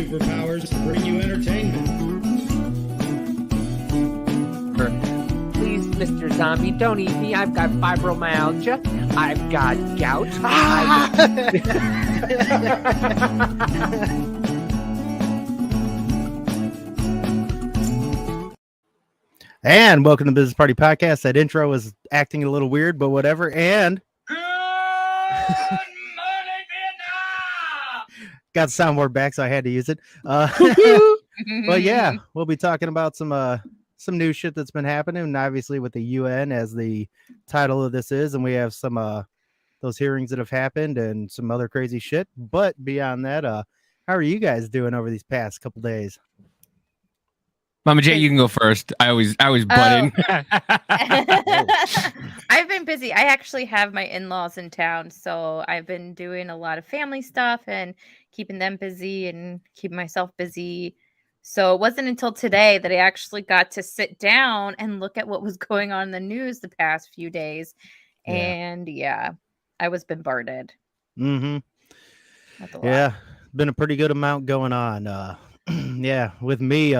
superpowers to bring you entertainment. Please, Mr. Zombie, don't eat me. I've got fibromyalgia. I've got gout. And welcome to the Business Party Podcast. That intro was acting a little weird, but whatever. And Good morning, Vietnam! got the soundboard back, so I had to use it. But yeah, we'll be talking about some new shit that's been happening, and obviously with the UN as the title of this is, and we have some those hearings that have happened and some other crazy shit. But beyond that, how are you guys doing over these past couple days? Mama J, you can go first. I always butt in. I've been busy. I actually have my in-laws in town, so I've been doing a lot of family stuff and keeping them busy and keeping myself busy. So it wasn't until today that I actually got to sit down and look at what was going on in the news the past few days. Yeah. And yeah, I was bombarded. Mm-hmm. That's a lot. Yeah, been a pretty good amount going on. Yeah, with me,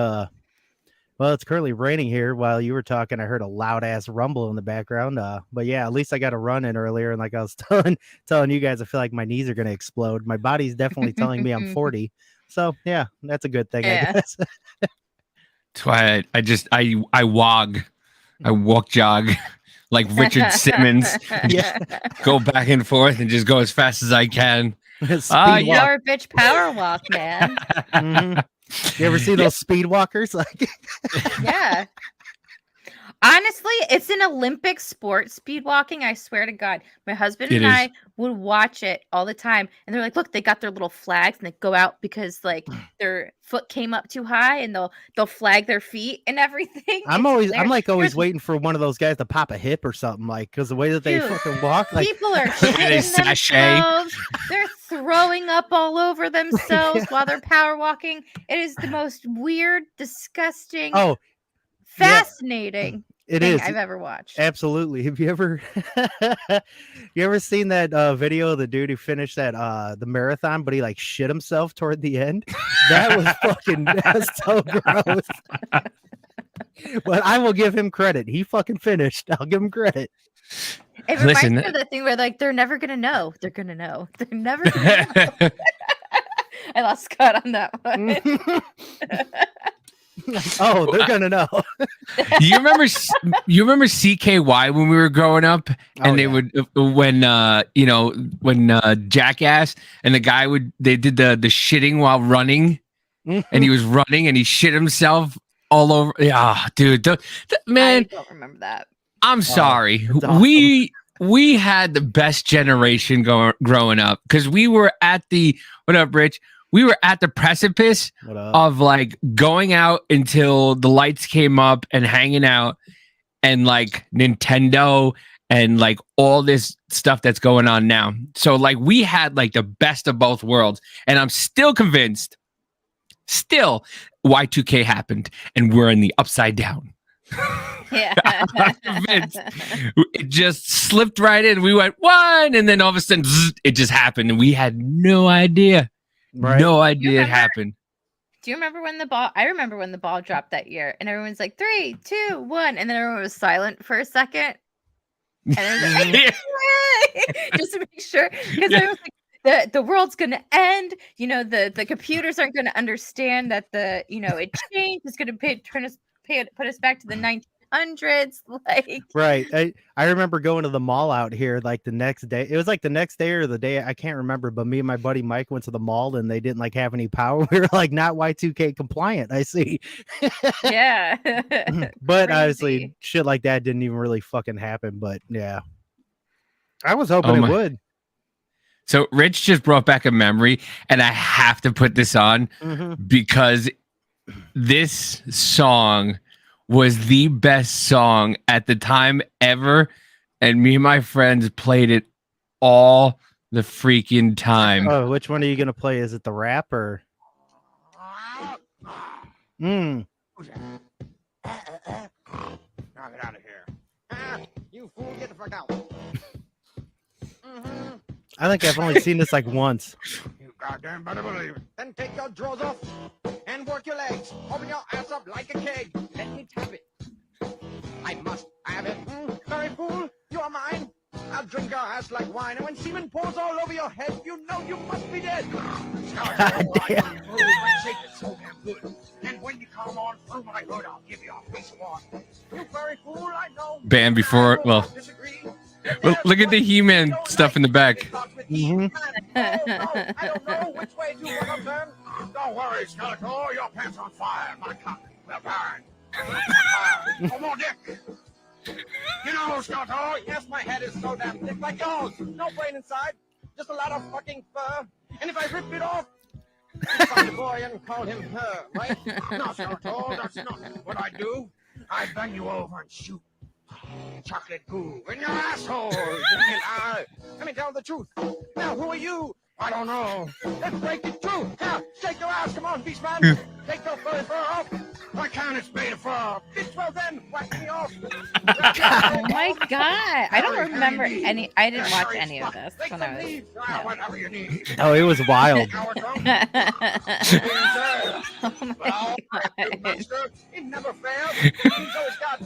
well, it's currently raining here. While you were talking, I heard a loud ass rumble in the background. But yeah, at least I got a run in earlier. And like I was telling you guys, I feel like my knees are going to explode. My body's definitely telling me I'm 40. So yeah, that's a good thing, Yeah. I guess. That's why I walk jog like Richard Simmons. Yeah. Go back and forth and just go as fast as I can. Speed yeah. walk. Power bitch power walk, man. Mhm. You ever see those speed walkers? Like, Yeah. Honestly, it's an Olympic sport, speed walking. I swear to God. My husband It and is. I would watch it all the time. And they're like, look, they got their little flags and they go out because like their foot came up too high and they'll flag their feet and everything. I'm It's always hilarious. waiting for one of those guys to pop a hip or something, like, because the way that they Dude, fucking walk, like, People are They shitting sashay. themselves. They're throwing up all over themselves while they're power walking. It is the most weird, disgusting, oh, fascinating it thing is. I've ever watched. Absolutely. Have you ever seen that video of the dude who finished that the marathon, but he like shit himself toward the end? That was so gross. But I will give him credit. He fucking finished. I'll give him credit. It reminds Listen, me of the thing where like they're never gonna know. They're gonna know. They're never gonna know. I lost Scott on that one. Oh, they're gonna know. you remember CKY when we were growing up, and Oh, they yeah. would when Jackass and the guy they did the shitting while running, and he was running and he shit himself all over. Yeah, dude, I man, don't remember that. I'm sorry. it's awesome. We had the best generation growing up because we were at what up, Rich? We were at the precipice What up? of like going out until the lights came up and hanging out, and like Nintendo and like all this stuff that's going on now. So like we had like the best of both worlds, and I'm still convinced. Still, Y2K happened, and we're in the upside down. Yeah. I'm convinced. It just slipped right in. We went one, and then all of a sudden, zzz, it just happened, and we had no idea. Right? No idea it remember? happened. Do you remember when the ball? I remember when the ball dropped that year, and everyone's like 3, 2, 1, and then everyone was silent for a second, and it was like, just to make sure, because Yeah. I was like, the world's gonna end. You know, the computers aren't gonna understand that it changed. It's gonna put us back to the 1900s. Like, Right. I remember going to the mall out here like the next day. It was like the next day or the day, I can't remember, but me and my buddy Mike went to the mall and they didn't like have any power. We were like not Y2K compliant, I see. yeah. But obviously Crazy. shit like that didn't even really fucking happen. But yeah. I was hoping Oh it my- would. So Rich just brought back a memory, and I have to put this on because this song was the best song at the time ever, and me and my friends played it all the freaking time. Oh, which one are you gonna play? Is it the rap or Knock it out of here. You fool, get the fuck out. I think I've only seen this like once. You goddamn better believe it. Then take your drawers off and work your legs. Open your ass up like a keg. Let me tap it. I must have it. Very fool, you are mine. I'll drink your ass like wine, and when semen pours all over your head, you know you must be dead. God damn. Shake it so damn good. And when you come on through my hood, I'll give you a piece of one. You very fool, I know. Band before, well, look at the He-Man stuff in the back. Mhm. I don't know which way to want to turn. Don't worry, Skeletor, your pants on fire. My cock will burn. Come on, Dick. You know, Skeletor, yes, my head is so damn thick like yours. No brain inside, just a lot of fucking fur. And if I rip it off, you find a boy and call him her, right? No, Skeletor, that's not what I do. I bend you over and shoot chocolate goo in your asshole. Let me tell the truth. Now, who are you? I don't know. Let's break it through. Now, shake your ass. Come on, Beastman. Take your furry fur off. I can't, it's made of fur. Bitch, well then, whack me off. Oh my god. I don't remember any. I didn't watch any of this when I was. No. Whatever you need. Oh, it was wild. Our drone. Oh my god. Monster, it never fails. He's always got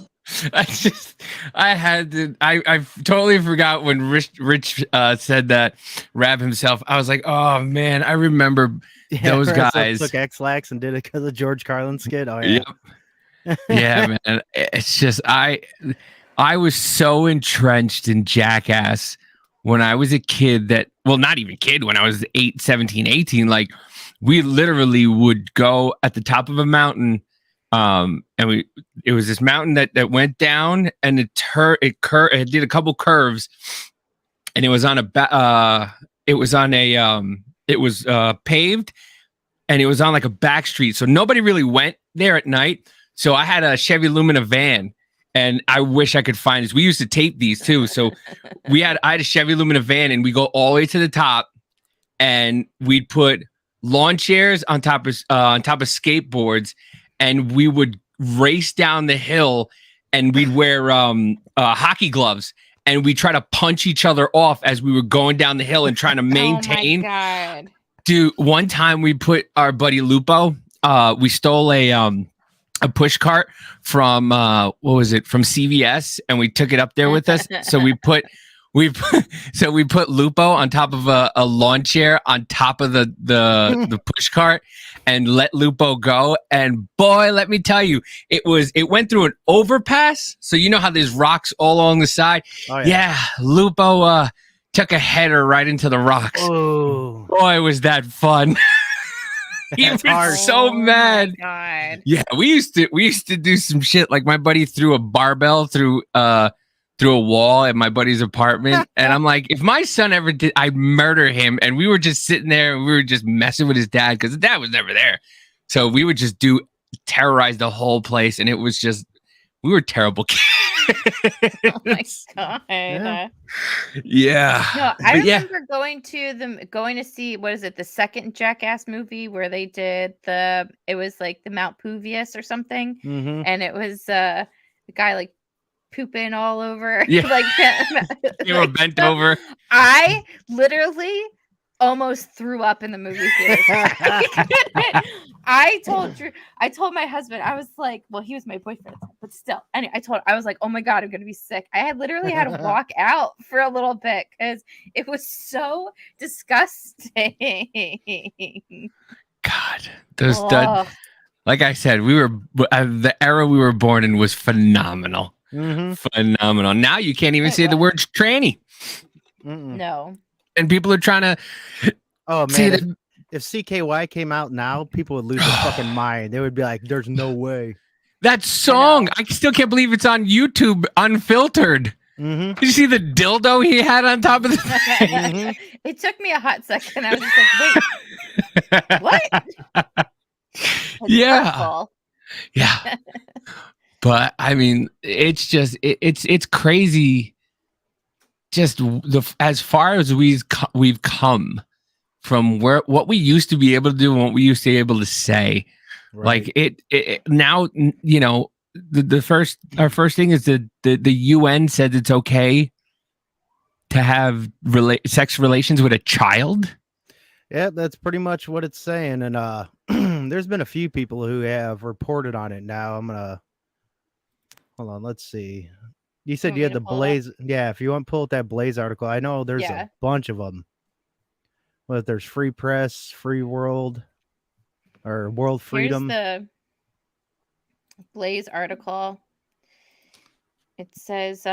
I totally forgot when Rich said that Rab himself. I was like, oh man, I remember those Russell guys. took X-Lax and did it because of George Carlin skit. Oh yeah. Yep. Yeah, man. It's just I was so entrenched in Jackass when I was a kid that, well, not even kid, when I was 17, 18, like we literally would go at the top of a mountain. And it was this mountain that went down and it did a couple curves, and it was paved, and it was on like a back street. So nobody really went there at night. So I had a Chevy Lumina van, and I wish I could find this. We used to tape these too. So I had a Chevy Lumina van, and we go all the way to the top, and we'd put lawn chairs on top of skateboards, and we would race down the hill, and we'd wear hockey gloves, and we try to punch each other off as we were going down the hill and trying to maintain. Oh my god. Dude, one time we put our buddy Lupo, we stole a push cart from from CVS, and we took it up there with us. So we put Lupo on top of a lawn chair on top of the push cart and let Lupo go. And boy, let me tell you, it went through an overpass. So you know how there's rocks all along the side? Oh, Yeah, Lupo took a header right into the rocks. Oh, Boy, was that fun. He was harsh. so mad. Oh my god. Yeah, we used to do some shit. Like my buddy threw a barbell through a wall at my buddy's apartment, and I'm like, if my son ever did, I'd murder him. And we were just sitting there, and we were just messing with his dad because his dad was never there. So we would just terrorize the whole place, and it was just, we were terrible kids. Oh my god. Yeah. No, I But yeah. remember going to see, what is it, the second Jackass movie where they did it was like the Mount Puvius or something, mm-hmm. and it was the guy like pooping all over. Yeah. Like You were bent over. I literally almost threw up in the movie theater. I told my husband, I was like, well, he was my boyfriend, but still. Anyway, I was like, oh my god, I'm gonna be sick. I had literally had to walk out for a little bit because it was so disgusting. God, those Ugh. like I said, the era we were born in was phenomenal. Mm-hmm. Phenomenal. Now you can't even It say the word tranny, No. and people are trying to Oh see man, that. if CKY came out now, people would lose their fucking mind. They would be like, "There's no way." That song, I still can't believe it's on YouTube unfiltered. Mm-hmm. Did you see the dildo he had on top of the Mhm. It took me a hot second. I was just like, wait, what? It's Yeah. hurtful. Yeah. But I mean, it's just it's crazy. Just as far as we've come from what we used to be able to do and what we used to be able to say. Right. Like it now, you know, our first thing is the UN said it's okay to have sex relations with a child. Yeah, that's pretty much what it's saying. And there's been a few people who have reported on it now. I'm gonna hold on, let's see. You said Want you me had to the pull it up? Blaze. Yeah, if you want to pull up that Blaze article, I know there's Yeah. a bunch of them. But there's Free Press, Free World, or World Freedom. Here's the Blaze article. It says,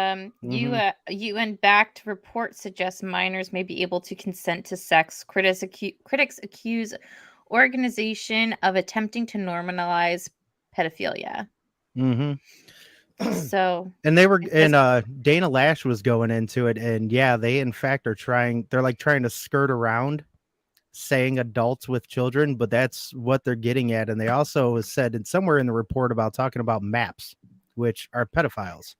UN-backed report suggests minors may be able to consent to sex. Critics accuse organization of attempting to normalize pedophilia. Mm-hmm. So, And they were, it says- and Dana Lash was going into it, and yeah, they in fact are trying. They're like trying to skirt around saying adults with children, but that's what they're getting at. And they also said, and somewhere in the report about talking about MAPS, which are pedophiles.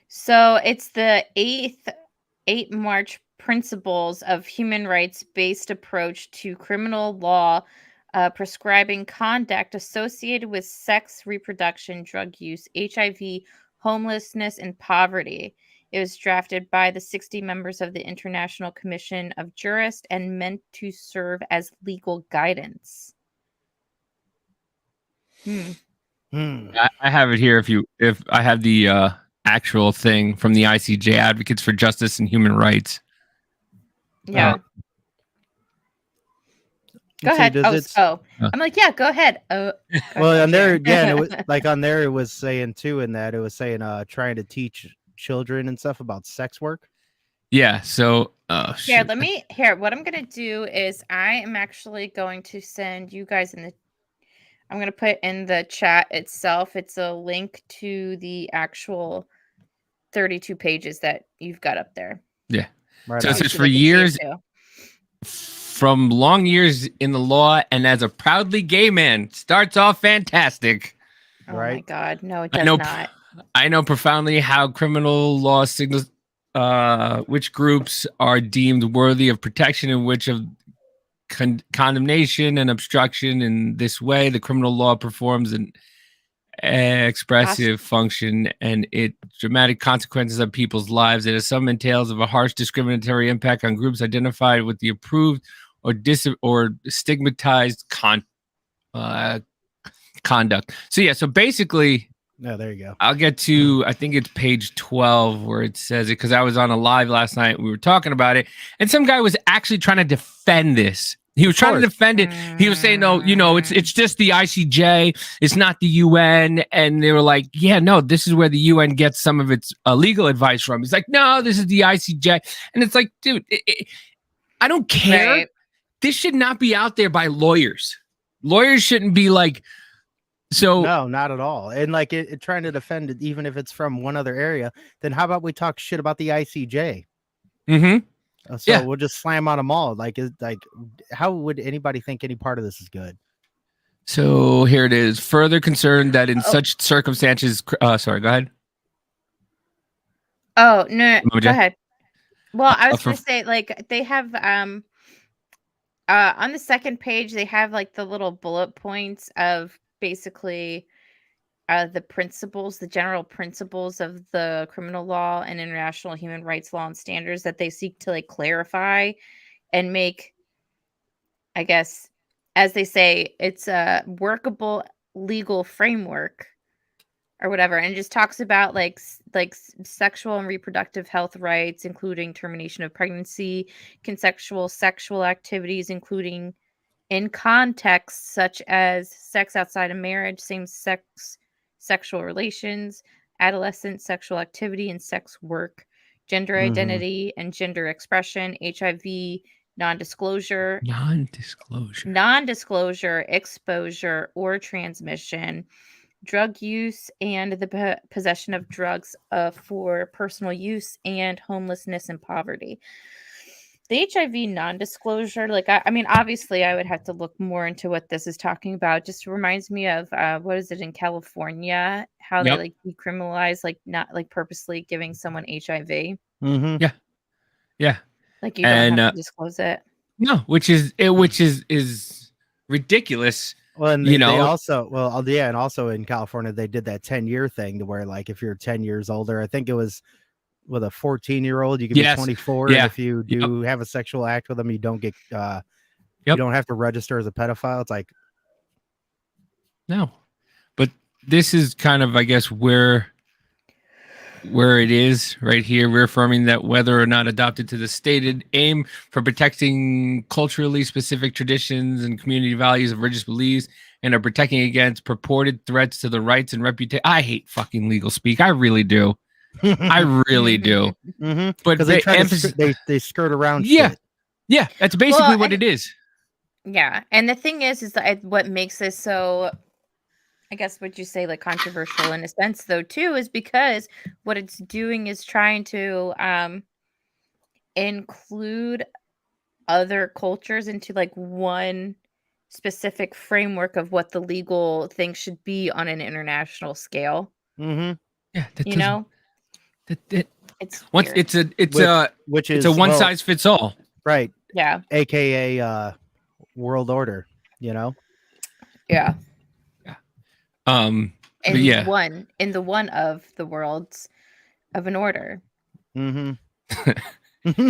So it's the 8 March Principles of Human Rights-Based Approach to Criminal Law Prescribing Conduct Associated with Sex, Reproduction, Drug Use, HIV, Homelessness, and Poverty. It was drafted by the 60 members of the International Commission of Jurists and meant to serve as legal guidance. I have it here. If I have the actual thing from the ICJ, Advocates for Justice and Human Rights. Yeah. Go ahead. I'm like, yeah, go ahead. Well, on there, yeah, it was like on there, it was saying too, in that it was saying trying to teach children and stuff about sex work. Yeah. So here, what I'm gonna do is I am actually going to send you guys I'm going to put in the chat itself. It's a link to the actual 32 pages that you've got up there. Yeah. Right. So it says for years, from long years in the law and as a proudly gay man, starts off fantastic. Oh my right? God. No, it does not. I know profoundly how criminal law signals which groups are deemed worthy of protection and which of condemnation and obstruction. In this way, the criminal law performs an expressive function and its dramatic consequences of people's lives. It has some entails of a harsh discriminatory impact on groups identified with the approved or stigmatized conduct. So yeah, so basically, no, there you go. I'll get to, I think it's page 12 where it says it, because I was on a live last night. We were talking about it, and some guy was actually trying to defend this. He was trying to defend it. He was saying, no, it's just the ICJ. It's not the UN. And they were like, yeah, no, this is where the UN gets some of its legal advice from. He's like, no, this is the ICJ. And it's like, dude, I don't care. Right. This should not be out there by lawyers. Lawyers shouldn't be like, so no, not at all. And like it trying to defend it, even if it's from one other area, then how about we talk shit about the ICJ? Mm-hmm. So Yeah. we'll just slam on them all. Like, how would anybody think any part of this is good? So here it is. Further concerned that in such circumstances, sorry, go ahead. Oh, no, Mojo? go ahead. Well, I was for- going to say, like, they have, on the second page, they have, like, the little bullet points of basically the principles, the general principles of the criminal law and international human rights law and standards that they seek to, like, clarify and make, I guess, as they say, it's a workable legal framework or whatever, and it just talks about like sexual and reproductive health rights, including termination of pregnancy, consensual sexual activities, including in contexts such as sex outside of marriage, same-sex sexual relations, adolescent sexual activity and sex work, gender identity and gender expression, HIV, non-disclosure, exposure, or transmission, drug use, and the possession of drugs for personal use, and homelessness and poverty. The HIV non-disclosure, like, I mean, obviously I would have to look more into what this is talking about. Just reminds me of, what is it in California? How they like decriminalize, like, not like purposely giving someone HIV. Mm-hmm. Yeah. Like, you don't have to disclose it. No, which is ridiculous. Well, and You they know- also, well, yeah, and also in California, they did that 10-year thing to where, like, if you're 10 years older, I think it was with a 14-year-old, you can Yes. be 24, Yeah. and if you do have a sexual act with them, you don't get you don't have to register as a pedophile. It's like, No, but this is kind of, I guess, where it is right here, reaffirming that whether or not adopted to the stated aim for protecting culturally specific traditions and community values of religious beliefs and are protecting against purported threats to the rights and reputation. I hate fucking legal speak. I really do. I really do. mm-hmm. But Because they skirt around Yeah. shit. Yeah, that's basically Well, what and- it is. Yeah, and the thing is that what makes this so, I guess, would you say, like, controversial in a sense, though, too, is because what it's doing is trying to include other cultures into like one specific framework of what the legal thing should be on an international scale. Mm-hmm. Yeah, You know, it's once weird. Which it's is a one size fits all. right, Yeah, aka world order. You know. yeah. But In yeah. in the one of the worlds of an order. Mm-hmm.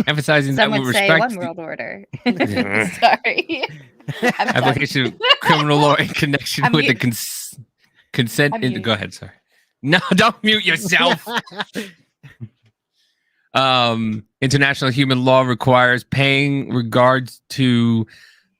Emphasizing Some that would with say respect one to the world order. Sorry. I'm done. application of criminal law in connection I'm with the mute. consent. I'm In, mute. go ahead, sorry. No, don't mute yourself. International human law requires paying regards to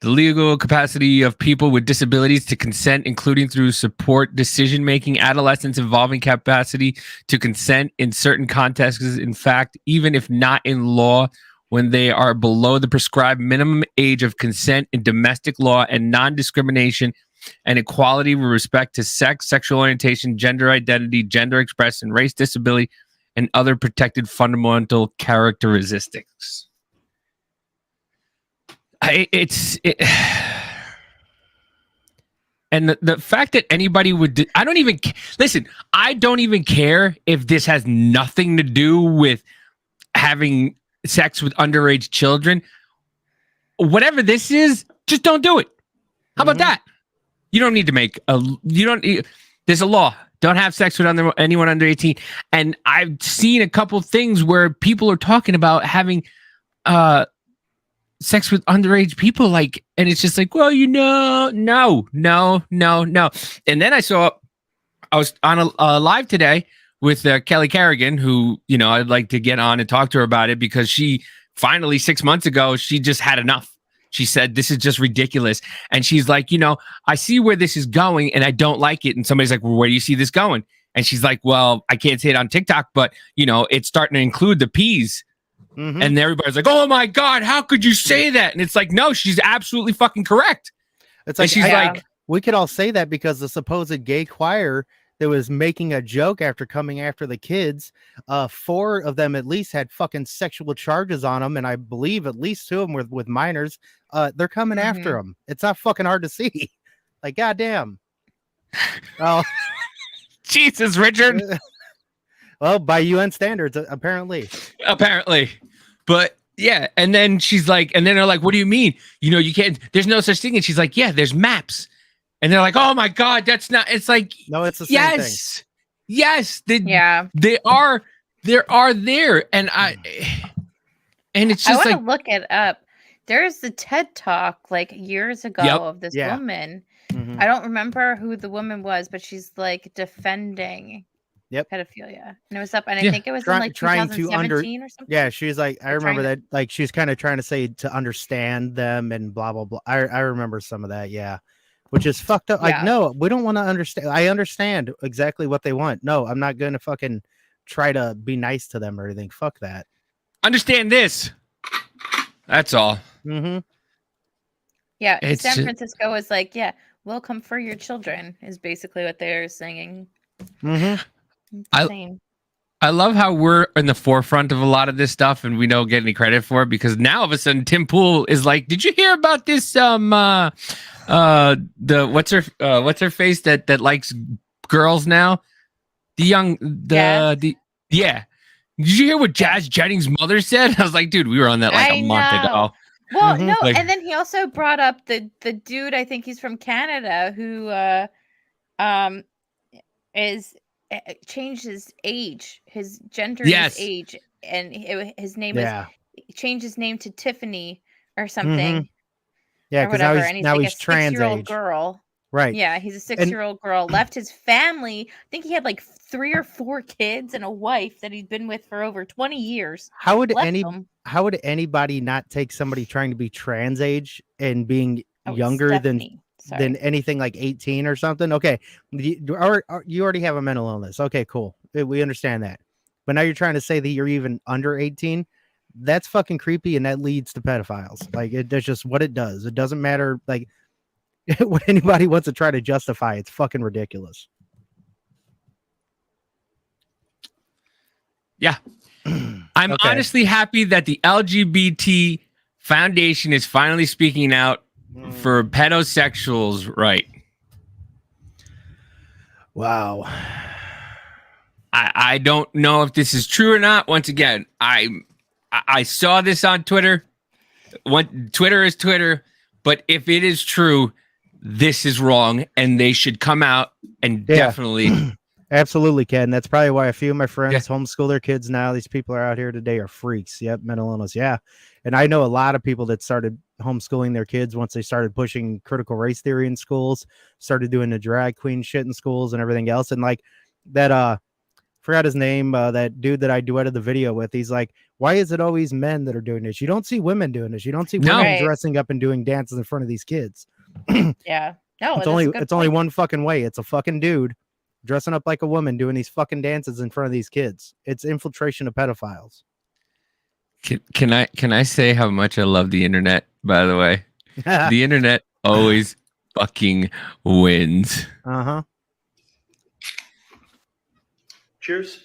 the legal capacity of people with disabilities to consent, including through support decision making, adolescents involving capacity to consent in certain contexts. In fact, even if not in law, when they are below the prescribed minimum age of consent in domestic law, and non-discrimination and equality with respect to sex, sexual orientation, gender identity, gender expression, race, disability, and other protected fundamental characteristics. And the fact that anybody would I don't even listen, I don't even care if this has nothing to do with having sex with underage children. Whatever this is, just don't do it. How about that? You don't need to make there's a law. Don't have sex with anyone under 18. And I've seen a couple things where people are talking about having sex with underage people, like, and it's just like, well, no. And then I was on a live today with Kelly Kerrigan, who, I'd like to get on and talk to her about it, because she finally 6 months ago, she just had enough. She said, this is just ridiculous. And she's like, I see where this is going and I don't like it. And somebody's like, well, where do you see this going? And she's like, well, I can't say it on TikTok, but it's starting to include the P's. Mm-hmm. And everybody's like, oh my God, how could you say that? And it's like, no, she's absolutely fucking correct. It's like, and she's like, we could all say that because the supposed gay choir that was making a joke after coming after the kids, 4 of them at least had fucking sexual charges on them. And I believe at least 2 of them were with minors. They're coming after them. It's not fucking hard to see. Like, goddamn. Oh, Jesus, Richard. Well, by UN standards, apparently. But yeah, and then she's like, and then they're like, what do you mean? You can't, there's no such thing. And she's like, yeah, there's maps. And they're like, oh my God, that's not, it's like, no, it's the same thing. Yes. They are there. And it's I just want like, to look it up. There's the TED Talk like years ago of this woman. Mhm. I don't remember who the woman was, but she's like defending pedophilia. And it was up, and I think it was in like trying to 2017 or something. Yeah, she's like, I remember that, like, she's kind of trying to say to understand them and blah, blah, blah. I remember some of that, yeah. Which is fucked up. Like, no, we don't want to understand. I understand exactly what they want. No, I'm not going to fucking try to be nice to them or anything. Fuck that. understand this. That's all. Mm-hmm. Yeah, It's San ju- Francisco is like, yeah, welcome for your children is basically what they're singing. Mm-hmm. Insane. I love how we're in the forefront of a lot of this stuff and we don't get any credit for it, because now all of a sudden Tim Pool is like, did you hear about this the what's her face that likes girls now? Yeah. Did you hear what Jazz Jennings' mother said? I was like, dude, we were on that like a month ago. Well, Mhm. no, Like- and then he also brought up the dude, I think he's from Canada, who is changed his age, his gender, and Yes. his age and his name Yeah. was he changed his name to Tiffany or something. Yeah, or because now whatever, he's and he's now like he's a trans 6-year-old age. girl. Right. Yeah, he's a 6-year-old girl. Left his family. I think he had like 3 or 4 kids and a wife that he'd been with for over 20 years. How would Left them. how would anybody not take somebody trying to be trans age and being Oh, it's younger than Stephanie. Sorry. anything like 18 or something? Okay, you already have a mental illness. Okay, cool. We understand that. But now you're trying to say that you're even under 18. That's fucking creepy, and that leads to pedophiles. Like that's just what it does. It doesn't matter like what anybody wants to try to justify. It's fucking ridiculous. Yeah. I'm Okay. honestly happy that the LGBT Foundation is finally speaking out for pedosexuals, right? Wow. I don't know if this is true or not. Once again, I saw this on Twitter. Twitter is Twitter, but if it is true, this is wrong, and they should come out and definitely. Absolutely, Ken. That's probably why a few of my friends homeschool their kids now. These people are out here today are freaks. Yep, mental illness. Yeah. And I know a lot of people that started homeschooling their kids once they started pushing critical race theory in schools, started doing the drag queen shit in schools and everything else. And like that, forgot his name, that dude that I duetted the video with. He's like, why is it always men that are doing this? You don't see women doing this. You don't see women Right. dressing up and doing dances in front of these kids. Yeah. No, It's that's a only good it's only point. one fucking way. It's a fucking dude dressing up like a woman doing these fucking dances in front of these kids. It's infiltration of pedophiles. Can I say how much I love the internet? By the way, the internet always fucking wins. Uh-huh. Cheers.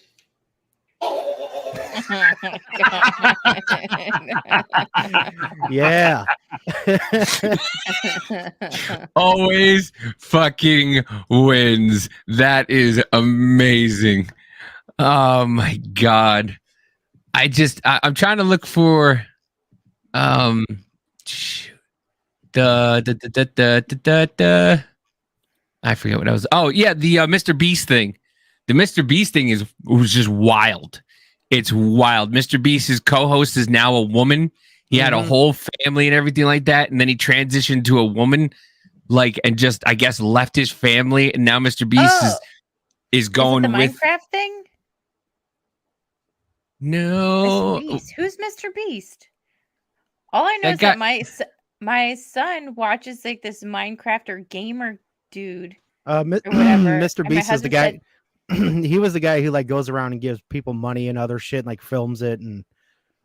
Yeah. Always fucking wins. That is amazing. Oh my god. I'm trying to look for shoot. The I forget what I was. Oh yeah, the Mr. Beast thing. The Mr. Beast thing was just wild. It's wild. Mr. Beast's co-host is now a woman. He had a whole family and everything like that, and then he transitioned to a woman, like, and just I guess left his family, and now Mr. Beast is going is it the with Minecraft thing? no. Mr. Beast. Who's Mr. Beast? All I know That is guy- that my son watches like this Minecraft or gamer dude. Whatever. Mr. And my Beast is the husband guy. He was the guy who like goes around and gives people money and other shit, and, like films it, and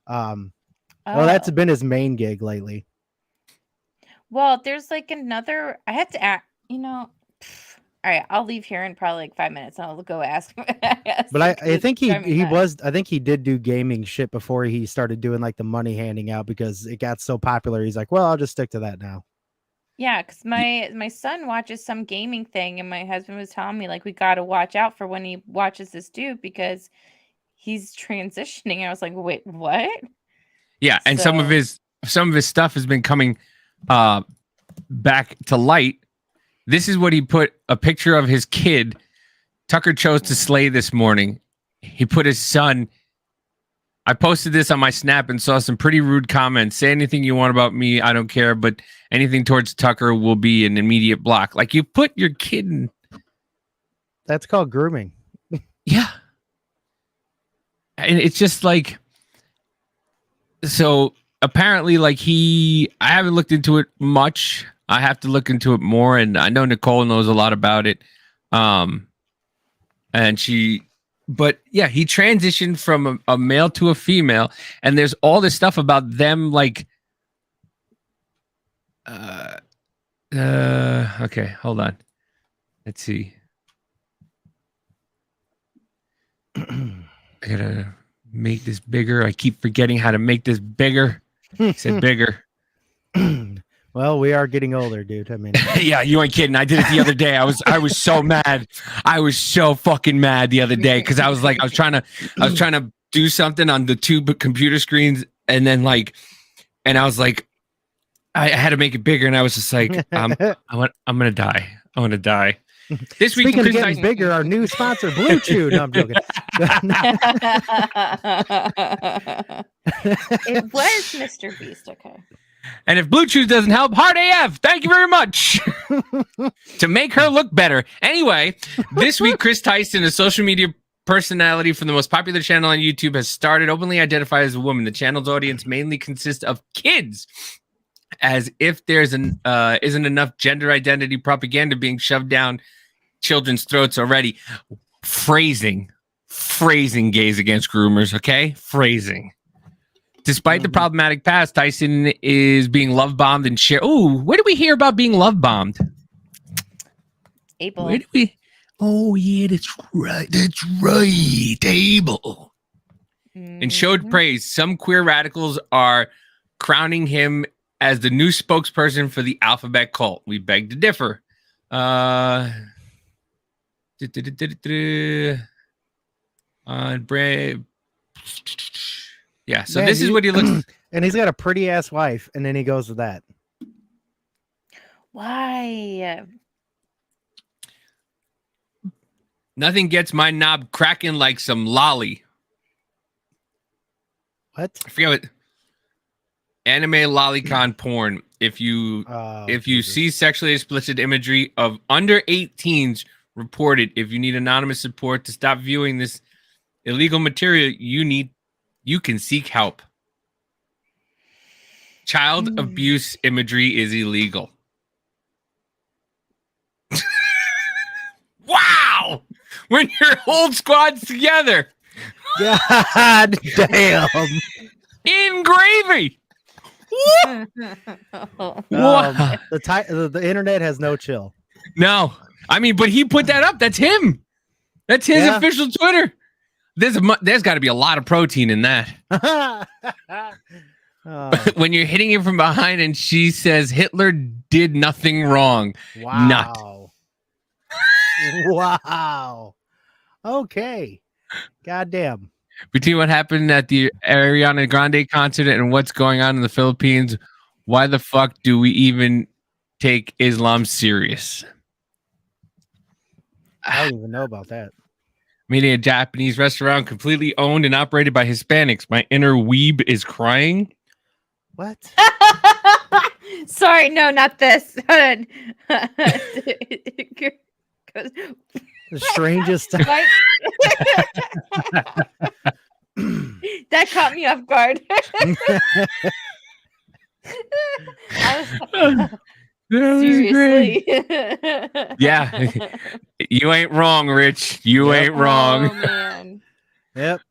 well, that's Oh. been his main gig lately. Well, there's like another. I have to ask. All right, I'll leave here in probably like 5 minutes, and I'll go ask. But I think he I think he did do gaming shit before he started doing like the money handing out because it got so popular. He's like, well, I'll just stick to that now. Yeah, because my son watches some gaming thing, and my husband was telling me like we got to watch out for when he watches this dude because he's transitioning. I was like, wait, what? Yeah, and some of So- his stuff has been coming back to light. This is what he put a picture of his kid. Tucker chose to slay this morning. He put his son. I posted this on my Snap and saw some pretty rude comments. Say anything you want about me, I don't care, but anything towards Tucker will be an immediate block. Like you put your kid in. That's called grooming. Yeah. And it's just like, so apparently like I haven't looked into it much. I have to look into it more. And I know Nicole knows a lot about it. But yeah, he transitioned from a male to a female. And there's all this stuff about them like, okay, hold on. Let's see. I gotta make this bigger. I keep forgetting how to make this bigger. I said bigger. Well, we are getting older, dude. I mean, Yeah, you ain't kidding. I did it the other day. I was so mad. I was so fucking mad the other day because I was trying to do something on the two computer screens, and then and I was like, I had to make it bigger, and I was just like, I'm gonna die. I want to die. This week, Speaking of Chris getting Tyson, bigger, our new sponsor, Blue Chew. No, I'm joking. It was Mr. Beast. Okay. and if Blue Chew doesn't help, Hard AF. Thank you very much. To make her look better. Anyway, this week, Chris Tyson, a social media personality from the most popular channel on YouTube, has started openly identified as a woman. The channel's audience mainly consists of kids, as if there's isn't enough gender identity propaganda being shoved down children's throats already. Phrasing gays against groomers, okay? Phrasing. Despite the problematic past, Tyson is being love bombed and shared. Ooh, where did we hear about being love bombed? Abel. Where did we? Oh yeah, that's right. That's right, Abel. And showed praise. Some queer radicals are crowning him as the new spokesperson for the alphabet cult. We beg to differ. Brave. Yeah, so Man, this is what he looks. And he's got a pretty ass wife, and then he goes with that. Why? Nothing gets my knob cracking like some lolly. What? I forget what. Anime lolicon porn. If you Jesus. see sexually explicit imagery of under 18s reported, if you need anonymous support to stop viewing this illegal material, you can seek help. Child abuse imagery is illegal. Wow! When your whole squad's together God damn. in gravy. Oh. Wow. The internet has no chill. No, I mean, but he put that up. That's him. That's his Yeah. official Twitter. There's got to be a lot of protein in that. Oh, When you're hitting it from behind and she says Hitler did nothing wrong. wow. Wow. Okay. Goddamn. Between what happened at the Ariana Grande concert and what's going on in the Philippines, why the fuck do we even take Islam serious? I don't even know about that. Meeting a Japanese restaurant completely owned and operated by Hispanics. My inner weeb is crying. What? Sorry, no, not this. The strangest. Right? That caught me off guard. I was, seriously. Yeah. You ain't wrong, Rich. You Yep. ain't wrong. Oh, man. Yep.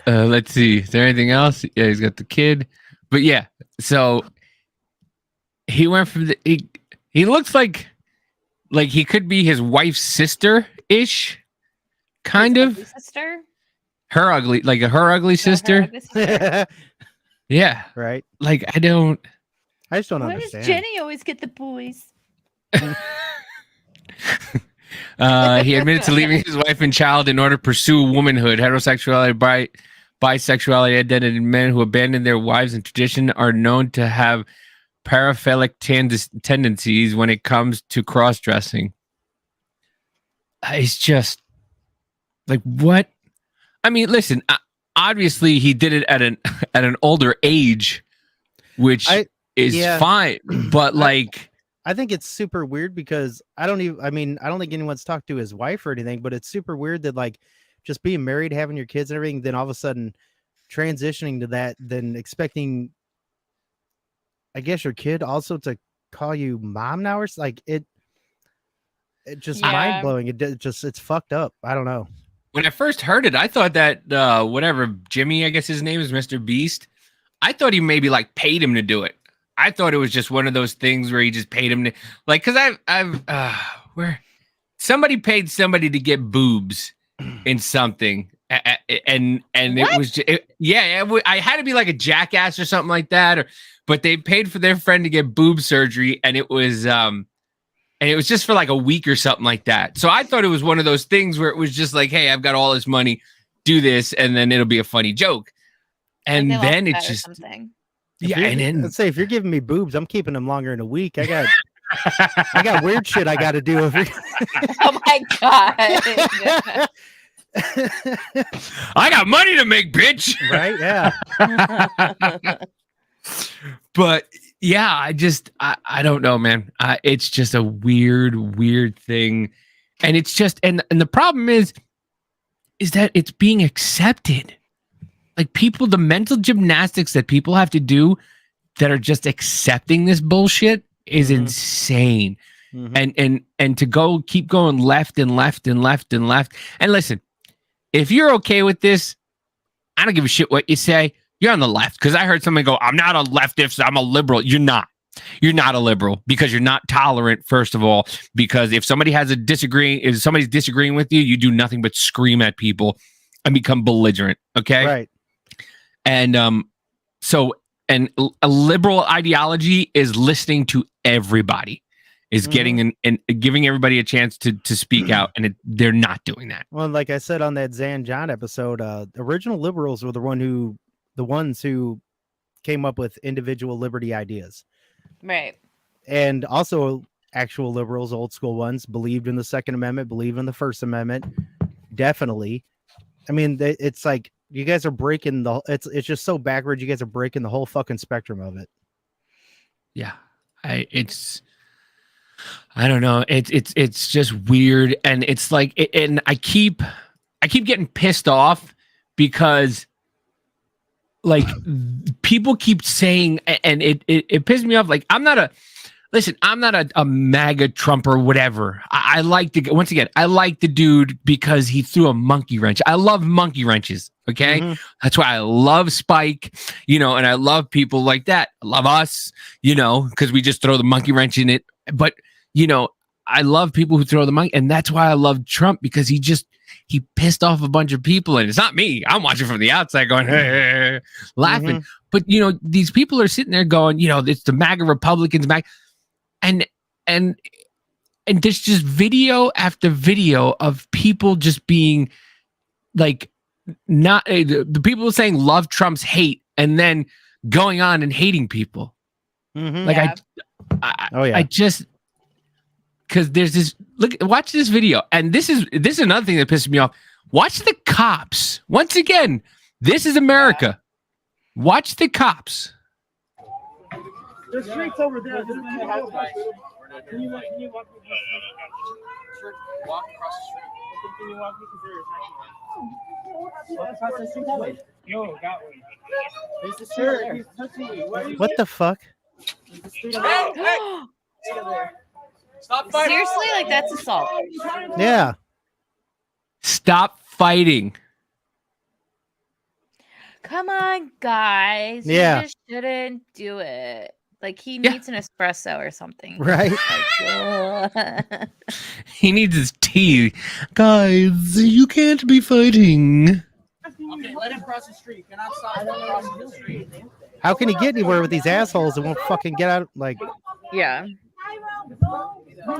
Let's see. Is there anything else? Yeah, he's got the kid. But yeah, so he went from he looks like he could be his wife's sister-ish, kind His of. ugly sister? Her ugly, like her ugly No, her sister. ugly sister. Yeah. Right. Like I don't. I just don't Why does understand. Jenny always get the boys? He admitted to leaving his wife and child in order to pursue womanhood, heterosexuality, bisexuality, identity. Men who abandon their wives and tradition are known to have paraphilic tendencies when it comes to cross-dressing. It's just like, what? I mean, listen, obviously he did it at an older age, which is yeah. fine, but like, I think it's super weird because I don't think anyone's talked to his wife or anything, but it's super weird that like just being married, having your kids and everything, then all of a sudden transitioning to that, then expecting, I guess, your kid also to call you mom now, or like it just Yeah. mind blowing. It's fucked up. I don't know. when I first heard it, I thought that whatever Jimmy, I guess his name is Mr. Beast. I thought he maybe like paid him to do it. I thought it was just one of those things where he just paid him to, like, because where somebody paid somebody to get boobs in something, and it was I had to be like a jackass or something like that, but they paid for their friend to get boob surgery, and it was just for like a week or something like that. So I thought it was one of those things where it was just like, hey, I've got all this money, do this, and then it'll be a funny joke. And Like they then lost it's that or just something. If yeah, you're- and then let's say if you're giving me boobs, I'm keeping them longer in a week. I got I got weird shit I got to do. Oh my god. I got money to make, bitch. Right? Yeah. But yeah, I don't know, man. It's just a weird thing, and it's just and the problem is that it's being accepted. Like people, the mental gymnastics that people have to do that are just accepting this bullshit is insane. And to keep going left and left and left and left. And listen, if you're okay with this, I don't give a shit what you say. You're on the left. Because I heard somebody go, I'm not a leftist, I'm a liberal. You're not. You're not a liberal because you're not tolerant, first of all. Because if somebody's disagreeing with you, you do nothing but scream at people and become belligerent. Okay. Right. And and a liberal ideology is listening to everybody, is getting and giving everybody a chance to speak out, and they're not doing that. Well, like I said on that Zan John episode, the original liberals were the ones who came up with individual liberty ideas. Right. And also actual liberals, old school ones, believed in the Second Amendment, believed in the First Amendment. Definitely. I mean, it's like you guys are breaking it's just so backwards. You guys are breaking the whole fucking spectrum of it. Yeah. I don't know. It's just weird. And it's like, and I keep getting pissed off because like people keep saying, and it pisses me off. Like, I'm not a MAGA Trump or whatever. I like the dude because he threw a monkey wrench. I love monkey wrenches. Okay. That's why I love Spike, and I love people like that. I love us, because we just throw the monkey wrench in it. But, I love people who throw the monkey. And that's why I love Trump, because he pissed off a bunch of people. And it's not me. I'm watching from the outside going, hey, laughing. But, these people are sitting there going, it's the MAGA Republicans back. And there's just video after video of people just being like, not the people saying love Trump's hate and then going on and hating people. Like I just, because there's this watch this video, and this is another thing that pisses me off. Watch the cops once again. This is America. Watch the cops. The street's over there. Can you walk across the street? Can you walk across the street that way? No, that way. There's the street there. He's touching you. What the fuck? Stop fighting. Seriously, like that's assault. Yeah. Stop fighting. Come on, guys. Yeah. You just shouldn't do it. Like he needs an espresso or something. Right. Like, He needs his tea. Guys, you can't be fighting. Okay, let him cross the street. Cannot stop him crossing the street. How can he get anywhere with these assholes that won't fucking get out? Like, yeah. Please don't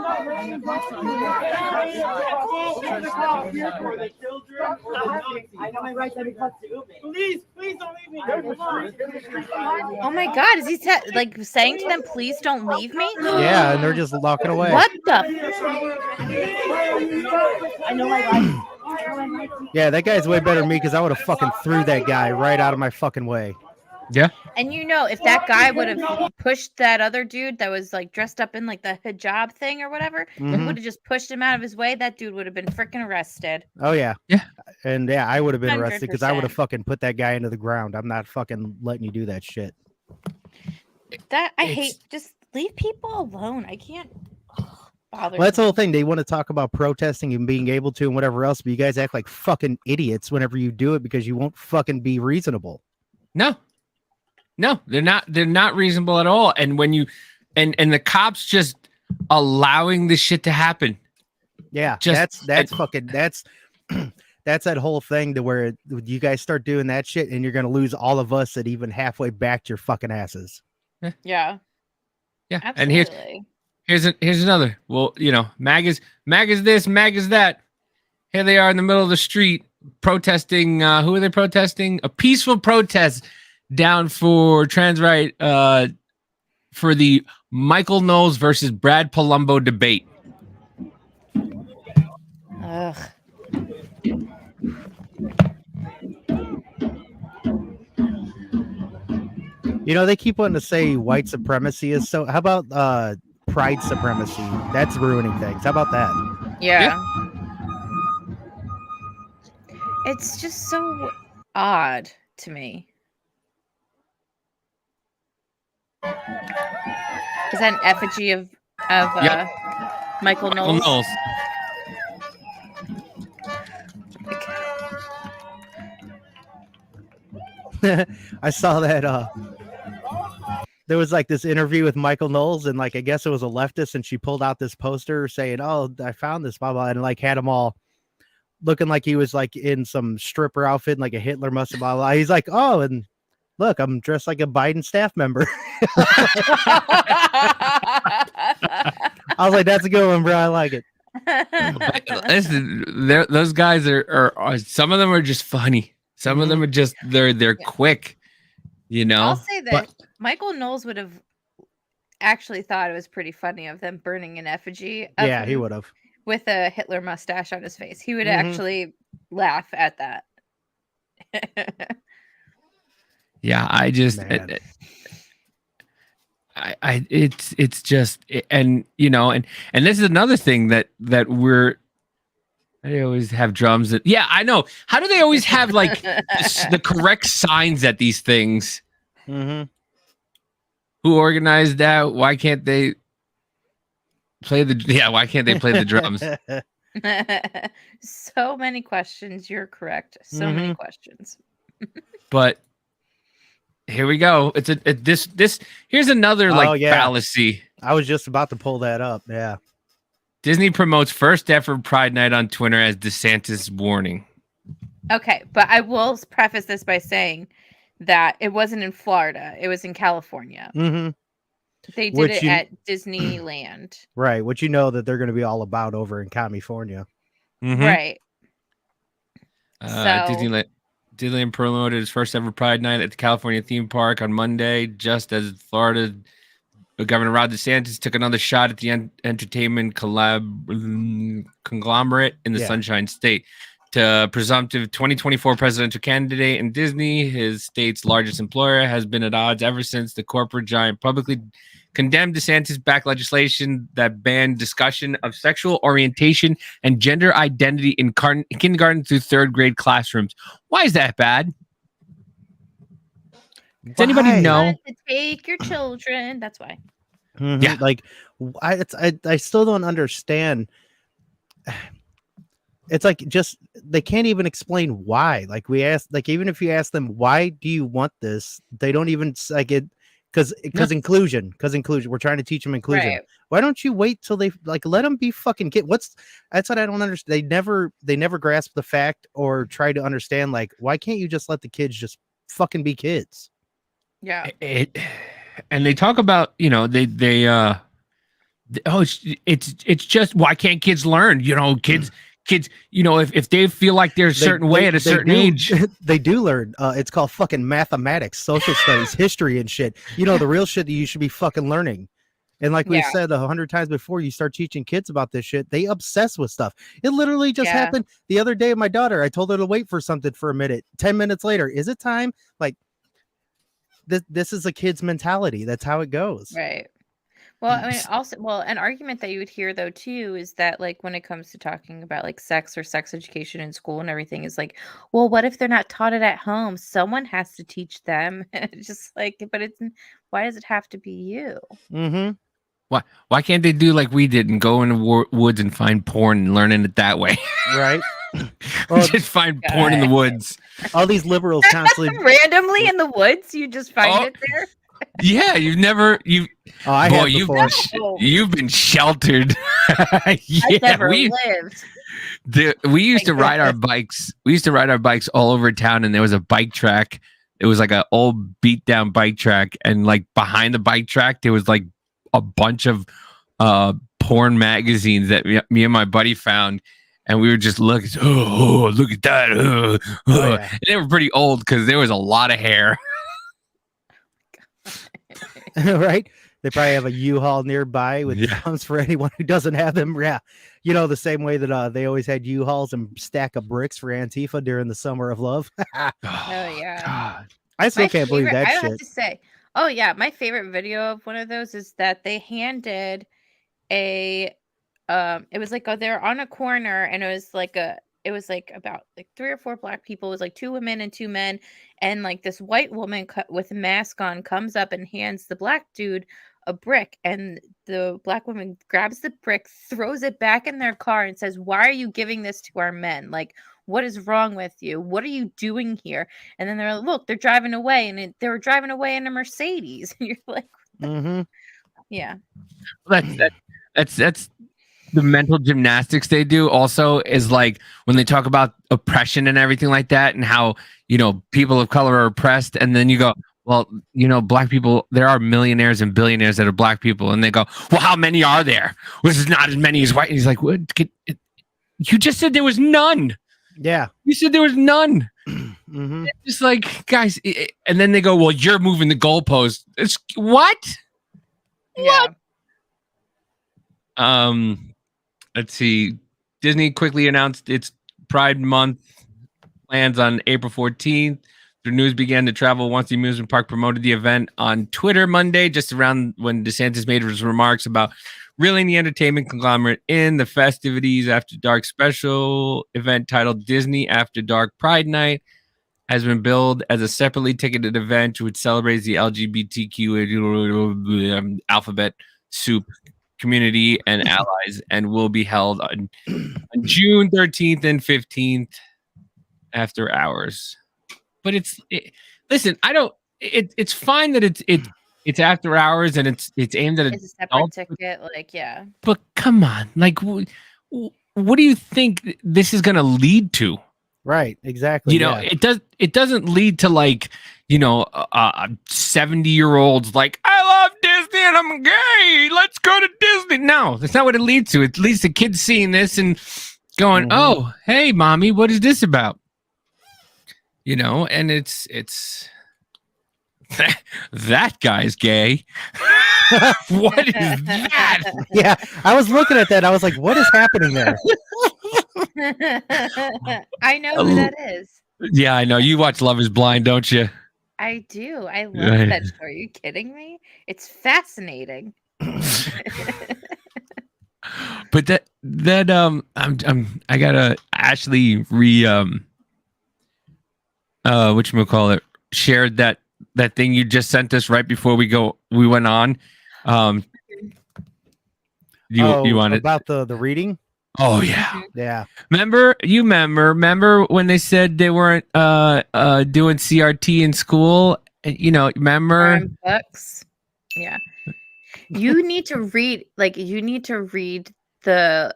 leave me. Oh my God, is he like saying to them, "Please don't leave me"? yeah, and they're just walking away. What the? I know my life. Yeah, that guy's way better than me because I would have fucking threw that guy right out of my fucking way. Yeah. And if that guy would have pushed that other dude that was like dressed up in like the hijab thing or whatever, would have just pushed him out of his way, that dude would have been freaking arrested. Oh yeah. Yeah. And yeah, I would have been arrested because I would have 100%. fucking put that guy into the ground. I'm not fucking letting you do that shit. That I hate. Just leave people alone. I can't bother. Well, that's the whole thing. They want to talk about protesting and being able to and whatever else, but you guys act like fucking idiots whenever you do it because you won't fucking be reasonable. No, they're not. They're not reasonable at all. And when you, and the cops just allowing this shit to happen. Yeah, Just- that's fucking that's that whole thing to where you guys start doing that shit and you're gonna lose all of us that even halfway backed your fucking asses. Yeah. Yeah. Absolutely. And here's another. Well, MAGA's this, MAGA's that. Here they are in the middle of the street protesting. Who are they protesting? A peaceful protest down for trans right for the Michael Knowles versus Brad Palumbo debate. Ugh. You know, they keep wanting to say white supremacy is so. How about pride supremacy? That's ruining things. How about that? Yeah. It's just so odd to me. Is that an effigy of Yep. Michael Michael Knowles? Knowles. I saw that there was like this interview with Michael Knowles, and like I guess it was a leftist, and she pulled out this poster saying, "Oh, I found this," blah blah, and like had them all looking like he was like in some stripper outfit, and like a Hitler must have blah blah. He's like, "Oh, and look, I'm dressed like a Biden staff member." I was like, "That's a good one, bro. I like it." Listen, those guys are some of them are just funny. Some of them are just they're quick, you know. I'll say that Michael Knowles would have actually thought it was pretty funny of them burning an effigy. Of Yeah, he him would have. with a Hitler mustache on his face. He would Mhm. actually laugh at that. Yeah, I just Man. it's just, and you know, and this is another thing that they always have drums that, yeah, I know. How do they always have like the correct signs at these things? Mm-hmm. Who organized that? Why can't they play why can't they play the drums? So many questions. You're correct. So many questions. But here we go. It's this here's another like Oh, yeah. fallacy. I was just about to pull that up. Yeah. Disney promotes first ever Pride Night on Twitter as DeSantis warning. Okay, but I will preface this by saying that it wasn't in Florida. It was in California. Mm-hmm. They did Which it you- at Disneyland. Right. Which you know that they're going to be all about over in California. Mhm. Right. Disneyland promoted its first ever Pride Night at the California theme park on Monday, just as Florida Governor Ron DeSantis took another shot at the entertainment conglomerate in the Yeah. Sunshine State. To presumptive 2024 presidential candidate in Disney, his state's largest employer, has been at odds ever since the corporate giant publicly condemned DeSantis' backed legislation that banned discussion of sexual orientation and gender identity in kindergarten through third grade classrooms. Why is that bad? Does anybody Why? know? Want to take your children. That's why. Mhm. Yeah. Like I still don't understand. It's like just they can't even explain why. Like we asked, like even if you ask them why do you want this, they don't even like it because inclusion. We're trying to teach them inclusion. Right. Why don't you wait till they like let them be fucking kid? That's what I don't understand. They never grasp the fact or try to understand like why can't you just let the kids just fucking be kids? Yeah. And they talk about, you know, it's just why can't kids learn? You know, kids, you know, if they feel like they're a certain way at a certain age, they do learn. It's called fucking mathematics, social studies, history, and shit. You know, the real shit that you should be fucking learning. And like we Yeah. said 100 times before, you start teaching kids about this shit, they obsess with stuff. It literally just Yeah. happened the other day with my daughter. I told her to wait for something for a minute. 10 minutes later, is it time? Like this is a kid's mentality. That's how it goes. Right. Well, I mean, also, an argument that you would hear though too is that like when it comes to talking about like sex or sex education in school and everything is like, well, what if they're not taught it at home? Someone has to teach them. It's just like, but why does it have to be you? Mm-hmm. why can't they do like we did and go in the woods and find porn and learning it that way? Right. Or Just find porn in the woods. all these liberals constantly. Randomly in the woods, you just find Oh, it there. Yeah, Oh, I boy, have you've before. you've been sheltered. I've Yeah, never lived. we used to Thank ride our bikes. We used to ride our bikes all over town, and there was a bike track. It was like an old beat down bike track, and like behind the bike track, there was like a bunch of porn magazines that me and my buddy found, and we were just looking. Oh, look at that! yeah. And they were pretty old because there was a lot of hair. Right. They probably have a U-Haul nearby with Yeah. drums for anyone who doesn't have them. Yeah, the same way that they always had U-Hauls and stack of bricks for Antifa during the Summer of Love. Oh yeah. God. I still My can't believe favorite- that I shit. have to say, oh yeah, my favorite video of one of those is that they handed a it was like they're on a corner and it was like about like 3 or 4 black people. It was like 2 women and 2 men, and like this white woman with a mask on comes up and hands the black dude a brick, and the black woman grabs the brick, throws it back in their car, and says, "Why are you giving this to our men? Like, what is wrong with you? What are you doing here?" And then they're like, "Look, they're driving away," and they were driving away in a Mercedes. And you're like, Mm-hmm. yeah. That's the mental gymnastics they do also is like when they talk about oppression and everything like that and how people of color are oppressed, and then you go, well, black people, there are millionaires and billionaires that are black people, and they go, well, how many are there? This is not as many as white. And he's like, what? You just said there was none. Yeah. You said there was none. Mm-hmm. It's just like, guys, and then they go, well, you're moving the goalpost. It's what? Yeah. Let's see. Disney quickly announced its Pride Month plans on April 14th. The news began to travel once the amusement park promoted the event on Twitter Monday, just around when DeSantis made his remarks about reeling the entertainment conglomerate in. The festivities after dark special event titled Disney After Dark Pride Night has been billed as a separately ticketed event which celebrates the LGBTQ alphabet soup community and allies, and will be held on June 13th and 15th after hours. But listen, it's fine that it's after hours and it's aimed at It's a separate adults, ticket. Like, yeah. but come on, like what do you think this is going to lead to? Right. Exactly. Yeah. It doesn't lead to 70-year-olds like, I love Disney and I'm gay, let's go to Disney. No, that's not what it leads to. It leads to kids seeing this and going, oh, hey, mommy, what is this about? And it's that guy's gay. What is that? Yeah. I was looking at that. I was like, what is happening there? I know who that is. Yeah, I know. You watch Love is Blind, don't you? I do. I love that show. Are you kidding me? It's fascinating. But I gotta actually whatchamacallit, shared that thing you just sent us right before we went on. You want it about the reading? Oh yeah. Yeah. Remember when they said they weren't doing CRT in school? Remember? Books. Yeah. You need to read the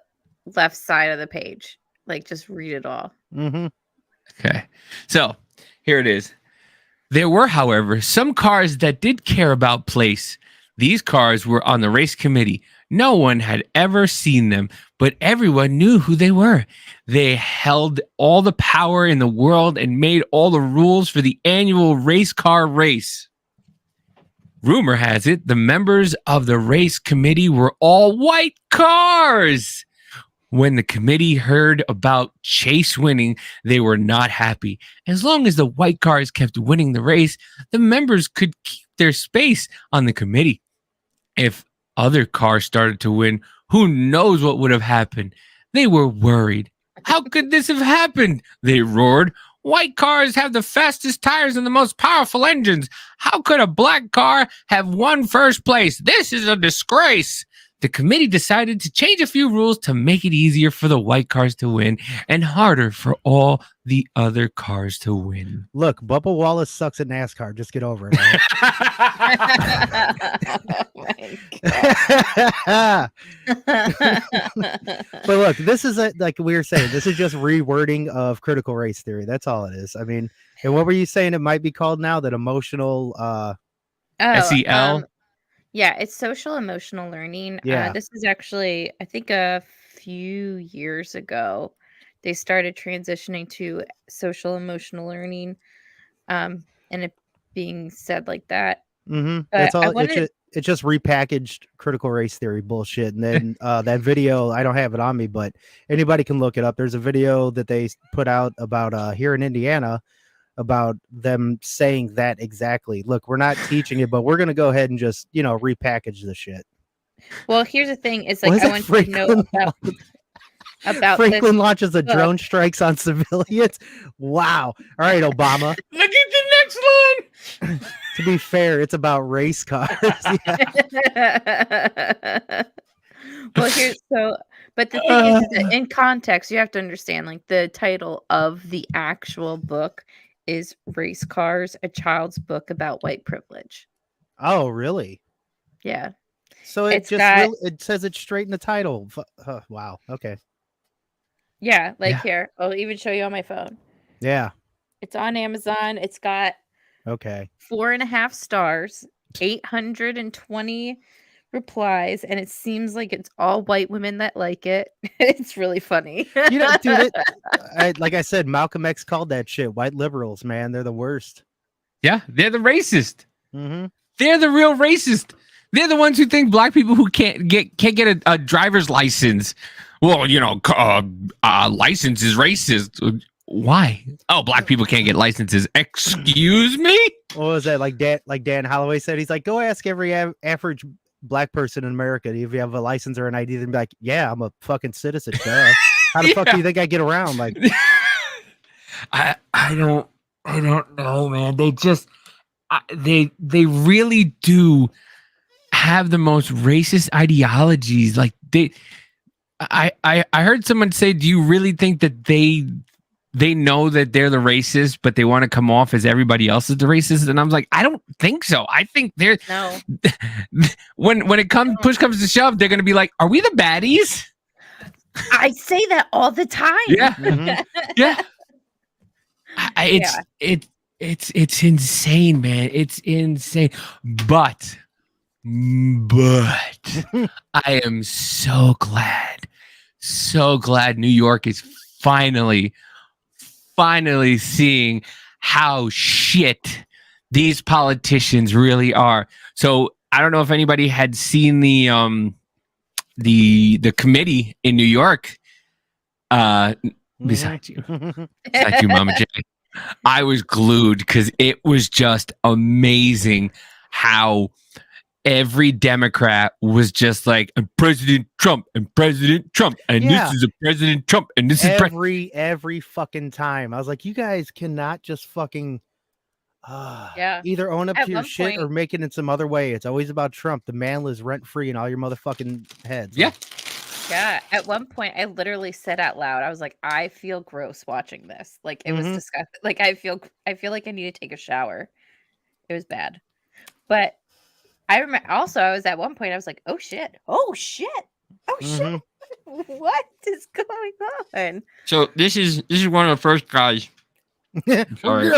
left side of the page. Like, just read it all. Mm-hmm. Okay. So here it is. There were, however, some cars that did care about place. These cars were on the race committee. No one had ever seen them, but everyone knew who they were. They held all the power in the world and made all the rules for the annual race car race. Rumor has it the members of the race committee were all white cars. When the committee heard about Chase winning, they were not happy. As long as the white cars kept winning the race, the members could keep their space on the committee. If other cars started to win, who knows what would have happened? They were worried. How could this have happened? They roared. White cars have the fastest tires and the most powerful engines. How could a black car have won first place? This is a disgrace. The committee decided to change a few rules to make it easier for the white cars to win and harder for all the other cars to win. Look, Bubba Wallace sucks at NASCAR. Just get over it. Oh But look, this is like we were saying, this is just rewording of critical race theory. That's all it is. I mean, and what were you saying it might be called now? That emotional SEL? Yeah, it's social emotional learning. Yeah. This is actually, I think, a few years ago, they started transitioning to social emotional learning, and it being said like that. Mm-hmm. But That's I all. wanted- It just repackaged critical race theory bullshit. And then that video, I don't have it on me, but anybody can look it up. There's a video that they put out about here in Indiana about them saying that exactly. Look, we're not teaching it, but we're gonna go ahead and just repackage the shit. Well, here's the thing: is What like is I that, want you to know about Franklin this. launches a book. drone strikes on civilians. Wow. All right, Obama. Look at the next one. To be fair, it's about race cars. Yeah. Well, but the thing is that in context, you have to understand like the title of the actual book is Race Cars, a child's book about white privilege. Oh, really? Yeah. So it It's just got- it says it straight in the title. Wow. Okay. Yeah. Like Yeah. here, I'll even show you on my phone. Yeah. It's on Amazon. It's got Okay. 4.5 stars, 820 replies, and it seems like it's all white women that like it. It's really funny. Dude, like I said, Malcolm X called that shit white liberals, man. They're the worst. Yeah, they're the racist. Mm-hmm. They're the real racist. They're the ones who think black people who can't get a driver's license. Well, license is racist. Why? Oh, black people can't get licenses. Excuse me? What was that? Like Dan Holloway said, he's like, go ask every average black person in America if you have a license or an ID. Then be like, yeah, I'm a fucking citizen. Duh. How the fuck do you think I get around? Like, I don't know, man. They just they really do have the most racist ideologies. Like I heard someone say, do you really think that they know that they're the racist, but they want to come off as everybody else is the racist? And I'm like, I don't think so. I think they're No. when it push comes to shove, they're gonna be like, are we the baddies? I say that all the time. Yeah. mhm. Yeah. It's insane, man. It's insane. But I am so glad New York is finally seeing how shit these politicians really are. So I don't know if anybody had seen the committee in New York. Besides you, besides you, Mama J. I was glued because it was just amazing how every Democrat was just like, and President Trump, and President Trump, and Yeah. this is a President Trump, and this is every fucking time. I was like, you guys cannot just fucking Yeah. either own up At to your one shit or point- make it in some other way. It's always about Trump. The man lives rent free in all your motherfucking heads. Yeah. Yeah. At one point, I literally said out loud, I was like, I feel gross watching this. Like it was Mhm. disgusting. Like I feel like I need to take a shower. It was bad. But I remember also I was at one point, I was like, oh shit. Oh shit. Oh shit. Mhm. What is going on? So this is one of the first guys. Sorry.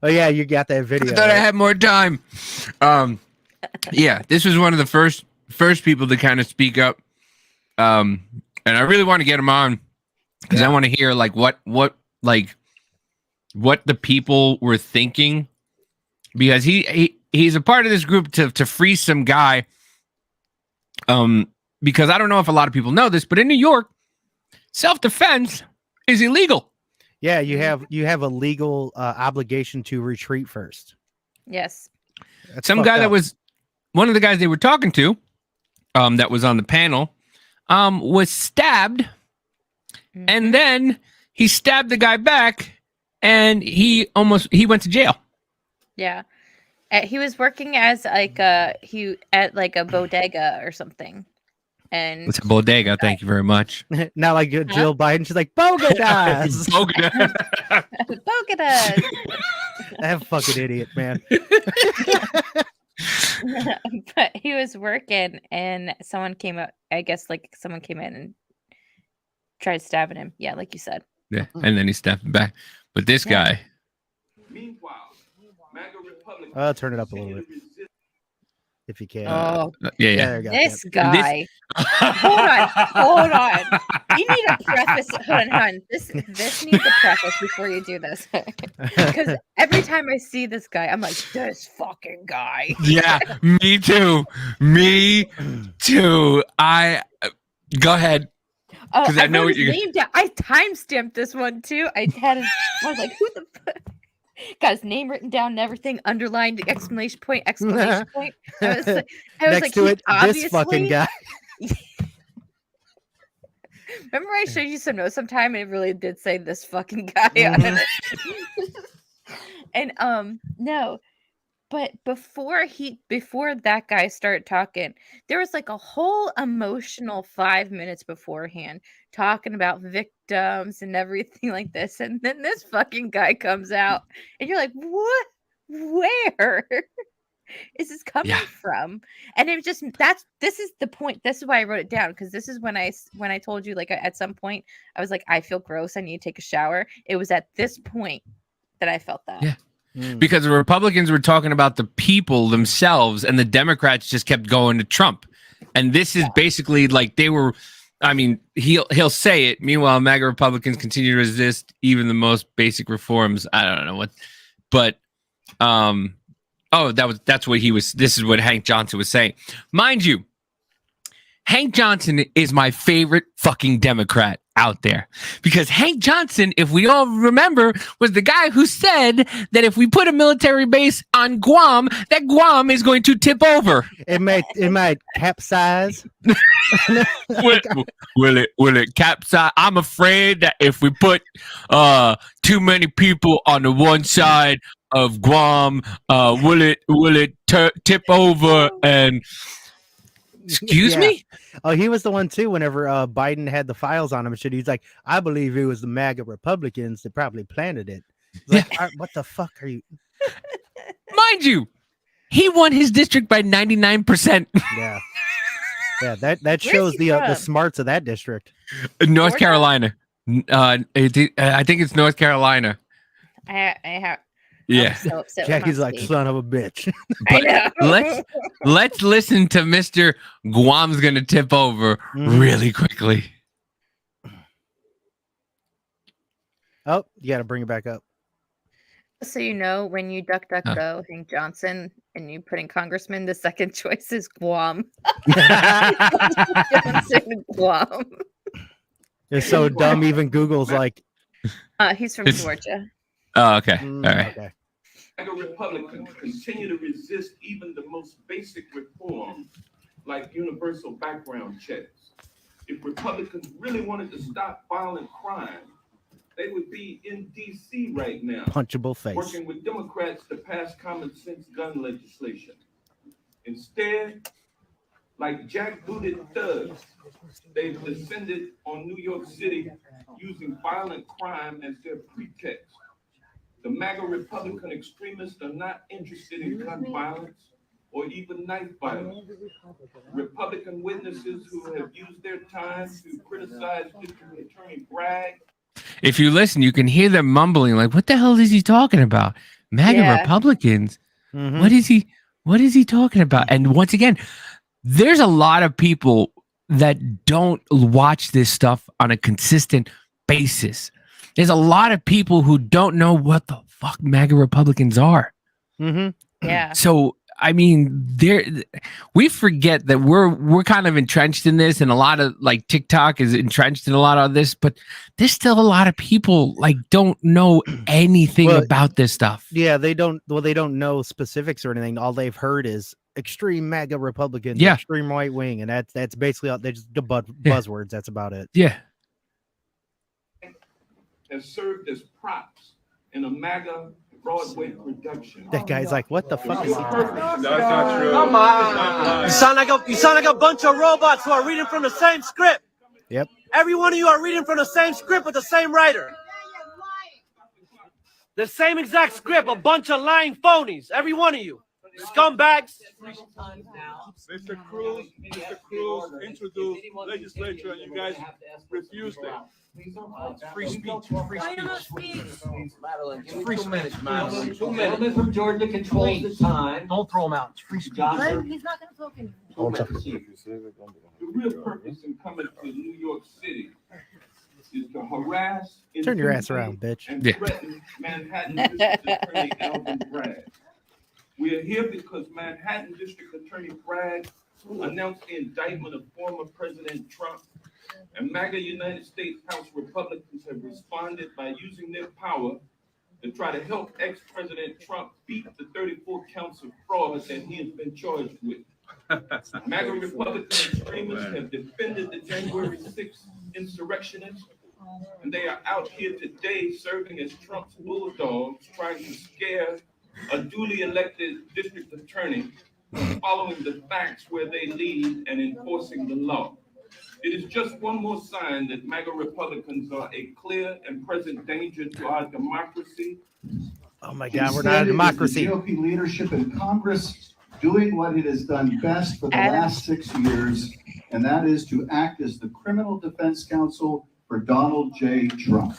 Oh yeah, you got that I video. thought I right? had more time. Yeah, this was one of the first people to kind of speak up. And I really want to get him on because I want to hear like what the people were thinking, because he's a part of this group to free some guy. Because I don't know if a lot of people know this, but in New York, self-defense is illegal. Yeah, you have a legal obligation to retreat first. Yes. That's Some fucked guy that up. was one of the guys they were talking to, that was on the panel, was stabbed, Mhm. and then he stabbed the guy back, and he went to jail. Yeah. He was working as like at like a bodega or something. And It's a bodega. Thank you very much. Not like Jill Biden. She's like, Bogotas. Bogotas. That fucking idiot, man. But he was working and someone came up, I guess like someone came in and tried stabbing him. Yeah, like you said. Yeah, and then he stabbed him back. But this guy, I'll turn it up a little bit if you can. Oh, yeah. there you go. this Yep. guy. Hold on. You need a preface. Hold on. This needs a preface before you do this. Because every time I see this guy, I'm like, this fucking guy. Yeah, me too. Me too. Go ahead. Oh, 'Cause I know what you're- name down. I timestamped this one too. I was like, who the fuck? Got his name written down and everything, underlined, exclamation point. I was like, Next to it, this fucking guy. Remember I showed you some notes sometime and it really did say this fucking guy on it. And no, but before that guy started talking, there was like a whole emotional 5 minutes beforehand talking about victims and everything like this. And then this fucking guy comes out and you're like, what? Where is this coming from? And it was just this is the point. This is why I wrote it down, because this is when I told you, like, at some point I was like, I feel gross, I need to take a shower. It was at this point that I felt that. Yeah. Because the Republicans were talking about the people themselves and the Democrats just kept going to Trump. And this is basically like they were, I mean, he'll say it. Meanwhile, MAGA Republicans continue to resist even the most basic reforms. I don't know what, but that's what he was. This is what Hank Johnson was saying. Mind you, Hank Johnson is my favorite fucking Democrat out there, because Hank Johnson, if we all remember, was the guy who said that if we put a military base on Guam, that Guam is going to tip over. It might capsize. Will it capsize? I'm afraid that if we put too many people on the one side of Guam, will it tip over? And excuse me? Oh, he was the one too. Whenever Biden had the files on him and shit, he's like, I believe it was the MAGA Republicans that probably planted it. Like, what the fuck are you? Mind you, he won his district by 99%. Yeah, that shows the smarts of that district. North Carolina. I think it's North Carolina. Yeah. So Jackie's like, son of a bitch. I know. let's listen to Mr. Guam's gonna tip over really quickly. Oh, you got to bring it back up. So you know, when you go Hank Johnson and you put in Congressman, the second choice is Guam. Johnson, Guam. It's so dumb. Even Google's like, he's from Georgia. Oh, okay. All right. Okay. Republicans continue to resist even the most basic reforms like universal background checks. If Republicans really wanted to stop violent crime, they would be in D.C. right now, Punchable face. working with Democrats to pass common sense gun legislation. Instead, like jackbooted thugs, they've descended on New York City using violent crime as their pretext. The MAGA Republican extremists are not interested in gun violence or even knife violence. Republican witnesses who have used their time to criticize District Attorney Bragg. If you listen, you can hear them mumbling like, what the hell is he talking about? MAGA Republicans? Mhm. What is he talking about? And once again, there's a lot of people that don't watch this stuff on a consistent basis. There's a lot of people who don't know what the fuck MAGA Republicans are. Mm-hmm. Yeah. So, I mean, we forget that we're kind of entrenched in this, and a lot of like TikTok is entrenched in a lot of this, but there's still a lot of people like don't know anything about this stuff. Yeah, they don't know specifics or anything. All they've heard is extreme MAGA Republicans, Yeah. extreme right wing, and that's basically all. They're just buzzwords. That's about it. Yeah. Has served as props in a MAGA Broadway production. That guy's like, what the fuck is he talking about? That's not true. Come on. You sound like a bunch of robots who are reading from the same script. Yep. Every one of you are reading from the same script with the same writer. The same exact script, a bunch of lying phonies. Every one of you. Scumbags. Mr. Cruz, introduce legislature and you guys refused it. Free speech. Free speech. Madeline, give me Free 2 minutes, speech. Madeline. 2 minutes. Gentleman from Georgia controls the time. Don't throw them out. It's free speech. Johnson, He's not going to talk anymore. 2 minutes. The real purpose in coming to New York City is to harass, Turn your ass intimidate, around, bitch. and Yeah. threaten Manhattan District Attorney Alvin Bragg. We are here because Manhattan District Attorney Bragg announced the indictment of former President Trump, and MAGA United States House Republicans have responded by using their power to try to help ex-President Trump beat the 34 counts of fraud that he has been charged with. MAGA Republican extremists have defended the January 6th insurrectionists, and they are out here today serving as Trump's bulldogs, trying to scare a duly elected district attorney from following the facts where they lead and enforcing the law. It is just one more sign that MAGA Republicans are a clear and present danger to our democracy. Oh my God, we're not a Instead, it is democracy. The GOP leadership in Congress doing what it has done best for the Adam. last 6 years, and that is to act as the criminal defense counsel for Donald J. Trump.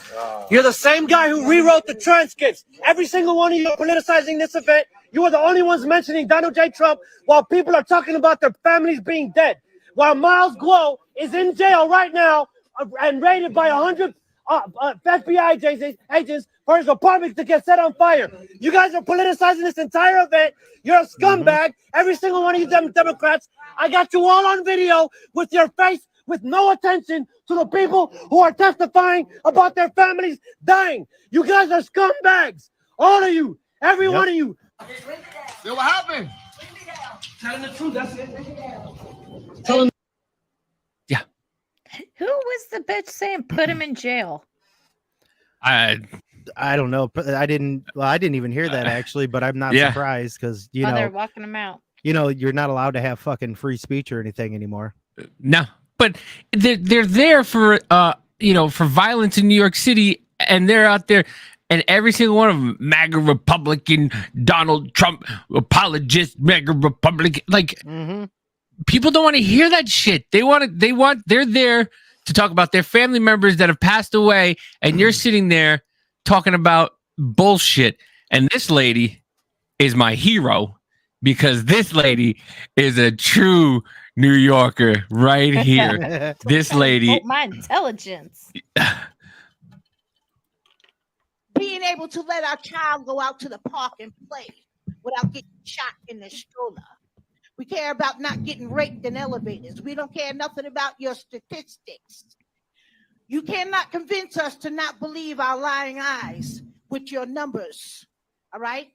You're the same guy who rewrote the transcripts. Every single one of you are politicizing this event. You are the only ones mentioning Donald J. Trump while people are talking about their families being dead. While Miles Glow is in jail right now and raided by 100 FBI agents for his apartment to get set on fire. You guys are politicizing this entire event. You're a scumbag. Every single one of you Democrats. I got you all on video with your face with no attention to the people who are testifying about their families dying. You guys are scumbags. All of you. Every one of you. Then what happened? Telling the truth, that's it. Who was the bitch saying put him in jail? I don't know. I didn't even hear that actually, but I'm not Yeah. surprised because Oh, they're walking him out. you're not allowed to have fucking free speech or anything anymore. No, but they're there for for violence in New York City, and they're out there, and every single one of them, MAGA Republican, Donald Trump apologist, MAGA Republican, like people don't want to hear that shit. They're there to talk about their family members that have passed away, and you're sitting there talking about bullshit. And this lady is my hero because this lady is a true New Yorker right here. This lady, Oh, my intelligence. Being able to let our child go out to the park and play without getting shot in the stroller. We care about not getting raped in elevators. We don't care nothing about your statistics. You cannot convince us to not believe our lying eyes with your numbers, all right?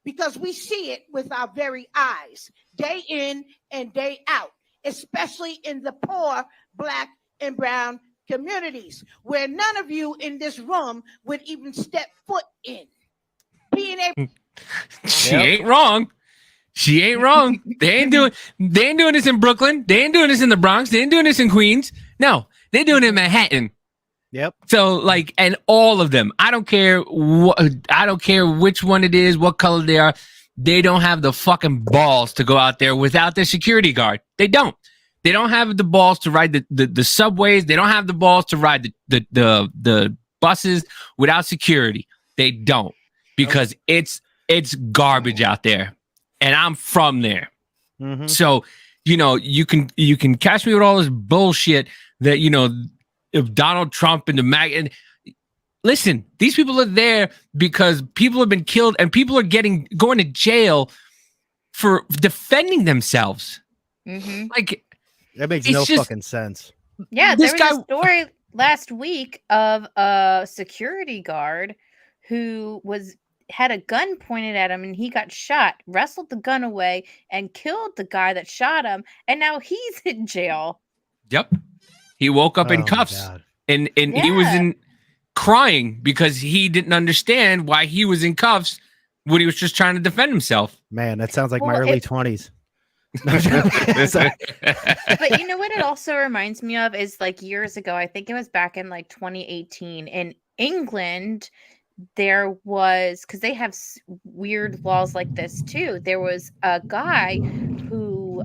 Because we see it with our very eyes, day in and day out, especially in the poor Black and brown communities, where none of you in this room would even step foot in. Being able she ain't wrong. She ain't wrong. They ain't doing this in Brooklyn. They ain't doing this in the Bronx. They ain't doing this in Queens. No, they're doing it in Manhattan. Yep. So and all of them. I don't care which one it is, what color they are. They don't have the fucking balls to go out there without their security guard. They don't. They don't have the balls to ride the subways. They don't have the balls to ride the buses without security. They don't, because it's garbage out there. And I'm from there. So, you can catch me with all this bullshit that, if Donald Trump and the MAGA. And listen, these people are there because people have been killed and people are going to jail for defending themselves. Like, that makes it's no just- fucking sense. Yeah, This there was guy- a story last week of a security guard who had a gun pointed at him and he got shot, wrestled the gun away, and killed the guy that shot him. And now he's in jail. Yep. He woke up Oh in my cuffs God. and he was Yeah. crying because he didn't understand why he was in cuffs when he was just trying to defend himself. Man, that sounds like my Well, early it- 20s. But you know what it also reminds me of is like years ago, I think it was back in like 2018 in England, there was, because they have weird laws like this too. There was a guy who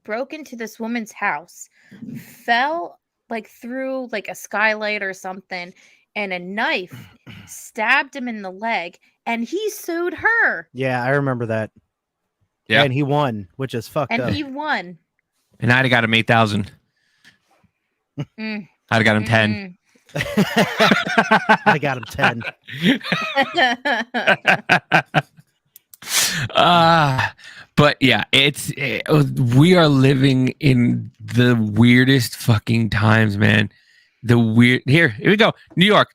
broke into this woman's house, fell like through like a skylight or something, and a knife stabbed him in the leg, and he sued her. Yeah, I remember that. Yeah. And he won, which is fucked And up. he won. And I'd have got him 8,000. Mm. I'd have got him 10. I got him 10. But yeah, we are living in the weirdest fucking times, man. Here we go. New York.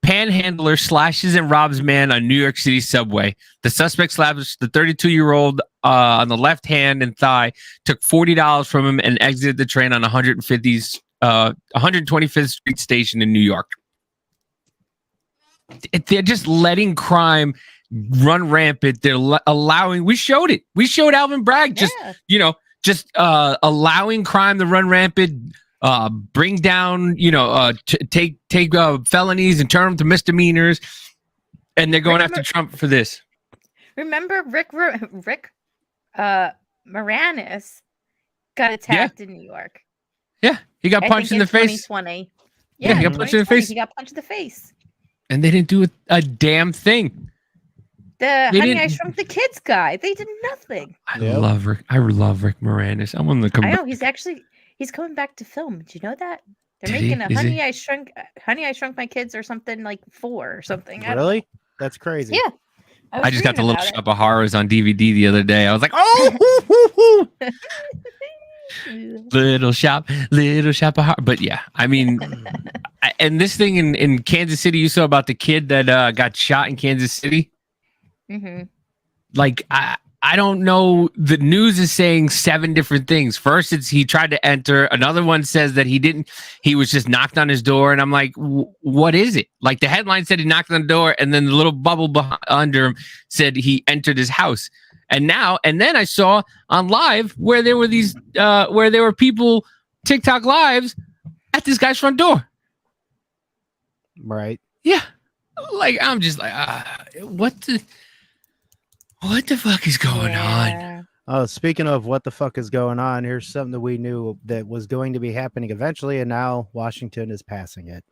Panhandler slashes and robs man on New York City subway. The suspect slaps the 32-year-old on the left hand and thigh, took $40 from him, and exited the train on 125th Street Station in New York. They're just letting crime run rampant. They're allowing. We showed it. We showed Alvin Bragg just allowing crime to run rampant. Bring down, take felonies and turn them to misdemeanors, and they're going after Trump for this. Remember Rick Moranis got attacked in New York. Yeah, he got punched in the face. 2020. Yeah, he got punched in the face. He got punched in the face. And they didn't do a damn thing. The Honey, I Shrunk the Kids guy. They did nothing. I love Rick Moranis. I want to come I know back. he's coming back to film. Did you know that? They're Did he? making a Is he? Honey, I Shrunk My Kids or something like 4 or something. I don't Really? That's crazy. know. Yeah. I just got the Little reading Shop of Horrors on DVD the other day. I was like, oh, Little Shop of Horrors. But yeah, I mean, and this thing in Kansas City, you saw about the kid that got shot in Kansas City. Mm-hmm. Like, I don't know. The news is saying 7 different things. First, it's he tried to enter. Another one says that he didn't. He was just knocked on his door. And I'm like, what is it? Like, the headline said he knocked on the door, and then the little bubble under him said he entered his house. And then I saw on live where there were people TikTok lives at this guy's front door. Right. Yeah. Like, I'm just like, what the fuck is going on? Oh, speaking of what the fuck is going on, here's something that we knew that was going to be happening eventually, and now Washington is passing it.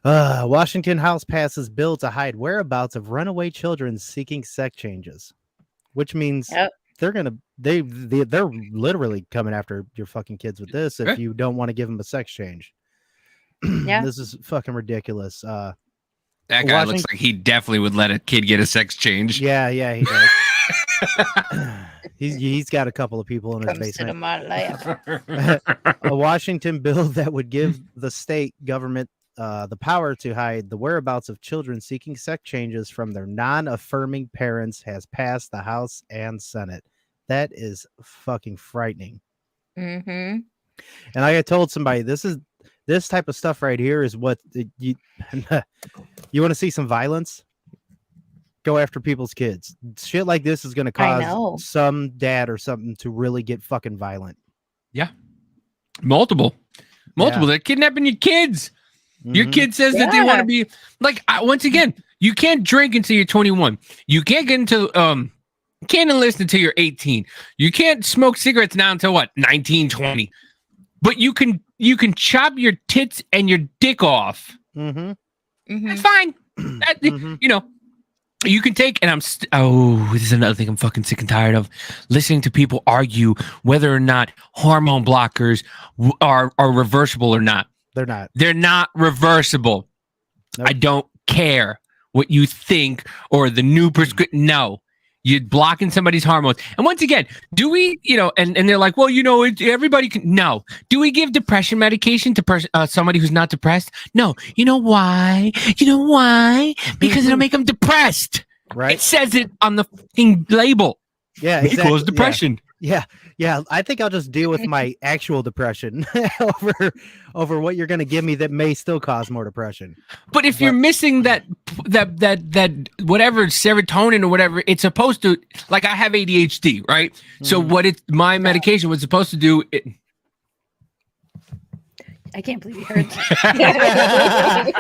Washington House passes bill to hide whereabouts of runaway children seeking sex changes, which means they're literally coming after your fucking kids with this if you don't want to give them a sex change. Yeah, this is fucking ridiculous. That guy looks like he definitely would let a kid get a sex change. Yeah, he does. He's got a couple of people in his basement. A Washington bill that would give the state government the power to hide the whereabouts of children seeking sex changes from their non-affirming parents has passed the House and Senate. That is fucking frightening. Mm-hmm. And I told somebody, this type of stuff right here is what you want to see some violence? Go after people's kids. Shit like this is going to cause some dad or something to really get fucking violent. Yeah. Multiple. They're kidnapping your kids. Your kid says that they want to be like, once again, you can't drink until you're 21. You can't get into, can't enlist until you're 18. You can't smoke cigarettes now until what? 19, 20. But you can chop your tits and your dick off. Mm-hmm. Mm-hmm. That's fine. You can take, and this is another thing I'm fucking sick and tired of, listening to people argue whether or not hormone blockers are reversible or not. They're not. They're not reversible. Nope. I don't care what you think or the new prescription. No. You're blocking somebody's hormones. And once again, do we, and they're like, well, everybody can. No. Do we give depression medication to somebody who's not depressed? No. You know why? Because it'll make them depressed. Right. It says it on the fucking label. Yeah. It equals depression. Yeah. I think I'll just deal with my actual depression over what you're going to give me that may still cause more depression. But if you're missing that whatever serotonin or whatever, it's supposed to, like, I have ADHD, right? So my medication was supposed to do it. I can't believe you heard that.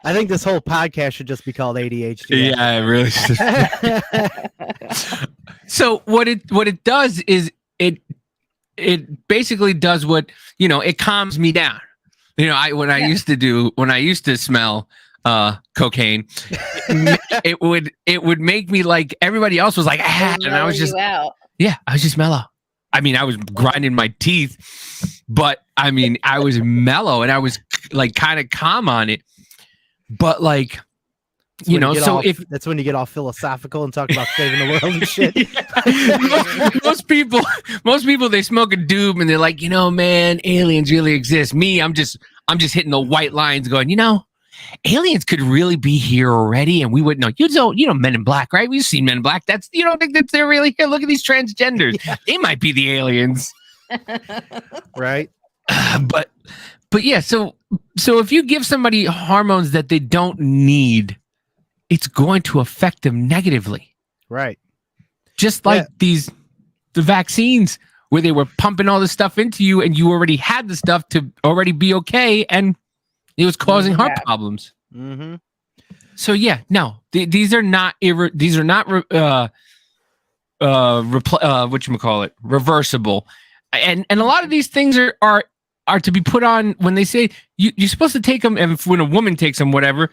I think this whole podcast should just be called ADHD. Yeah, it really should. So what it does is it basically does what, it calms me down. When I used to smell cocaine, it would make me like everybody else was like, and I was just I was just mellow. I mean, I was grinding my teeth, but I mean, I was mellow and I was like kind of calm on it. But like, that's when you get all philosophical and talk about saving the world and shit. most people they smoke a doob and they're like, man, aliens really exist. Me, I'm just hitting the white lines going, aliens could really be here already and we wouldn't know. You know Men in Black, right? We've seen Men in Black. You don't think that they're really here? Look at these transgenders. Yeah. They might be the aliens. Right. But yeah, so if you give somebody hormones that they don't need, it's going to affect them negatively. Right. Just like the vaccines where they were pumping all this stuff into you and you already had the stuff to already be okay and it was causing heart problems. Mm-hmm. So yeah, no, these are not reversible. And a lot of these things are to be put on when they say you're supposed to take them, and when a woman takes them, whatever,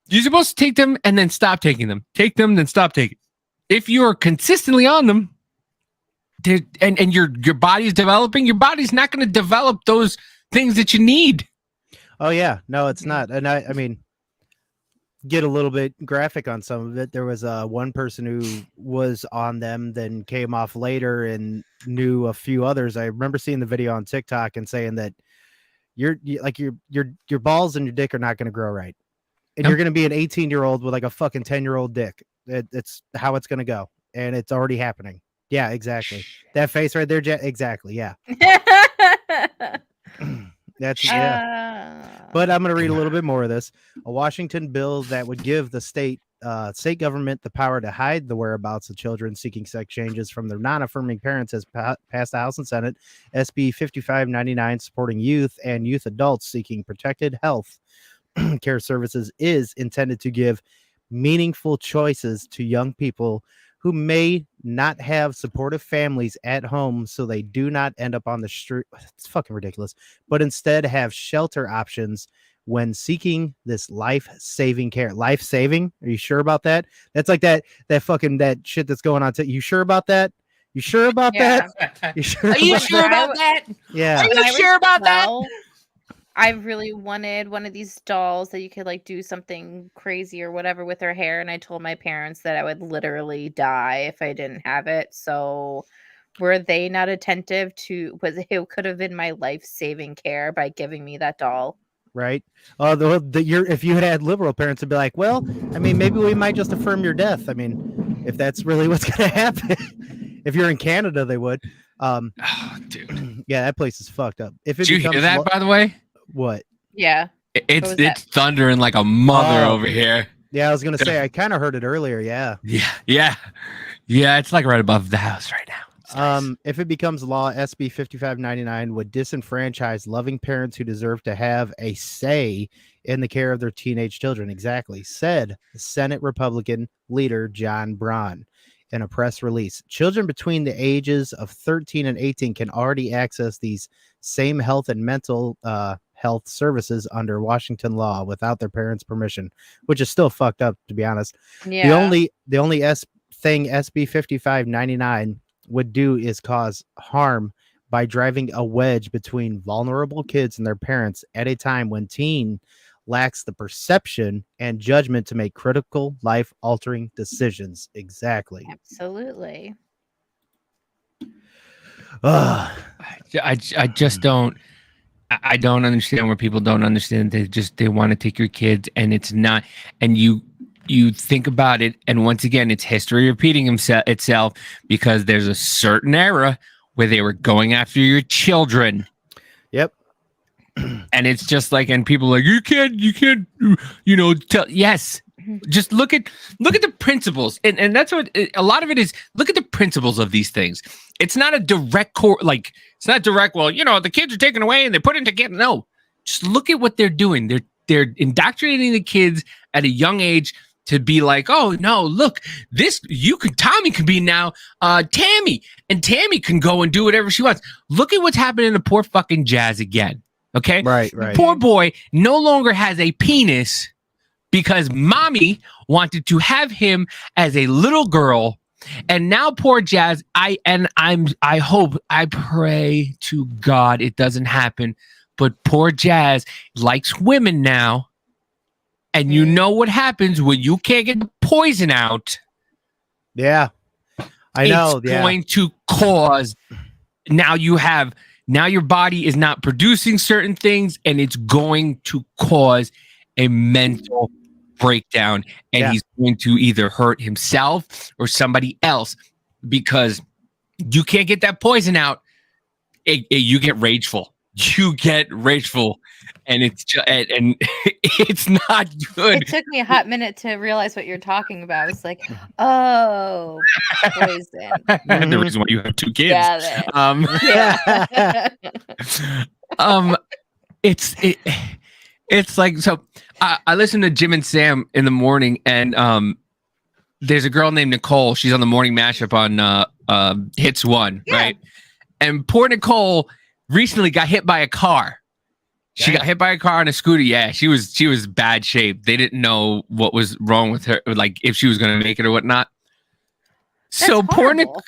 you're supposed to take them and then stop taking them. Take them, then stop taking. If you're consistently on them, and your body's developing, your body's not going to develop those things that you need. Oh yeah, no, it's not. And I mean, get a little bit graphic on some of it. There was one person who was on them, then came off later and knew a few others. I remember seeing the video on TikTok and saying that your balls and your dick are not going to grow right. And you're going to be an 18-year-old with like a fucking 10-year-old dick. It's how it's going to go. And it's already happening. Yeah, exactly. That face right there, exactly. Yeah. That's But I'm going to read a little bit more of this. A Washington bill that would give the state government the power to hide the whereabouts of children seeking sex changes from their non-affirming parents has passed the House and Senate. SB 5599, supporting youth and youth adults seeking protected health care services, is intended to give meaningful choices to young people who may not have supportive families at home, so they do not end up on the street. It's fucking ridiculous. But instead have shelter options when seeking this life-saving care. Life-saving? Are you sure about that? That's like that shit that's going on. You sure about that? You sure about that? You sure Are you sure about that? Yeah. Are you sure about that? I really wanted one of these dolls that you could like do something crazy or whatever with her hair. And I told my parents that I would literally die if I didn't have it. So were they not attentive to it could have been my life-saving care by giving me that doll? Right. If you had liberal parents, would be like, well, I mean, maybe we might just affirm your death. I mean, if that's really what's going to happen. If you're in Canada, they would. Dude. Yeah, that place is fucked up. Did you hear that, by the way? What? Yeah. It's thundering like a mother over here. Yeah, I was gonna say I kind of heard it earlier. Yeah. Yeah. It's like right above the house right now. Nice. If it becomes law, SB 5599 would disenfranchise loving parents who deserve to have a say in the care of their teenage children. Exactly, said Senate Republican leader John Braun in a press release. Children between the ages of 13 and 18 can already access these same health and mental health services under Washington law without their parents' permission, which is still fucked up, to be honest. Yeah. The only thing SB 5599 would do is cause harm by driving a wedge between vulnerable kids and their parents at a time when teen lacks the perception and judgment to make critical life-altering decisions. Exactly. Absolutely. I just don't. I don't understand where people don't understand. They want to take your kids, and it's not. And you think about it, and once again, it's history repeating itself, because there's a certain era where they were going after your children. Yep. And it's just like, and people are like, you can't, tell. Yes. Just look at the principles, and that's what a lot of it is. Look at the principles of these things. It's not a direct it's not direct. Well, the kids are taken away and they put into together. No, just look at what they're doing. They're indoctrinating the kids at a young age to be like, oh no, look, Tommy can be now Tammy, and Tammy can go and do whatever she wants. Look at what's happening to poor fucking Jazz again. Okay, right. Poor boy no longer has a penis because mommy wanted to have him as a little girl, and now poor Jazz. I pray to God it doesn't happen, but poor Jazz likes women now. And you know what happens when you can't get the poison out? Yeah, I know. It's going to cause now your body is not producing certain things, and it's going to cause a mental breakdown, and he's going to either hurt himself or somebody else because you can't get that poison out. You get rageful. And it's it's not good. It took me a hot minute to realize what you're talking about. It's like, oh, poison. The reason why you have 2 kids. It's like, so I listen to Jim and Sam in the morning, and there's a girl named Nicole. She's on the morning mashup on Hits 1, right? And poor Nicole recently got hit by a car. She got hit by a car on a scooter. Yeah, she was bad shape. They didn't know what was wrong with her, like if she was going to make it or whatnot. So poor Nicole,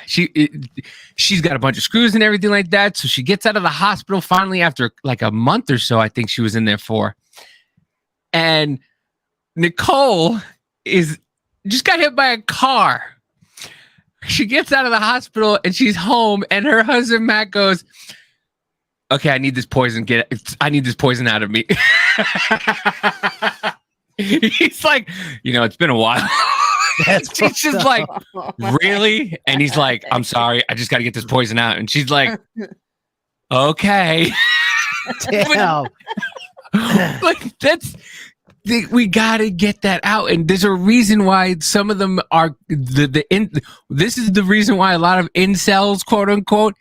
she's got a bunch of screws and everything like that. So she gets out of the hospital finally after like a month or so. I think she was in there for. And Nicole just got hit by a car. She gets out of the hospital and she's home, and her husband Matt goes, okay, I need this poison. I need this poison out of me. He's like, it's been a while. She's just like, really? And he's like, I'm sorry, I just got to get this poison out. And she's like, okay. Damn. But we got to get that out. And there's a reason why some of them are this is the reason why a lot of incels, quote unquote,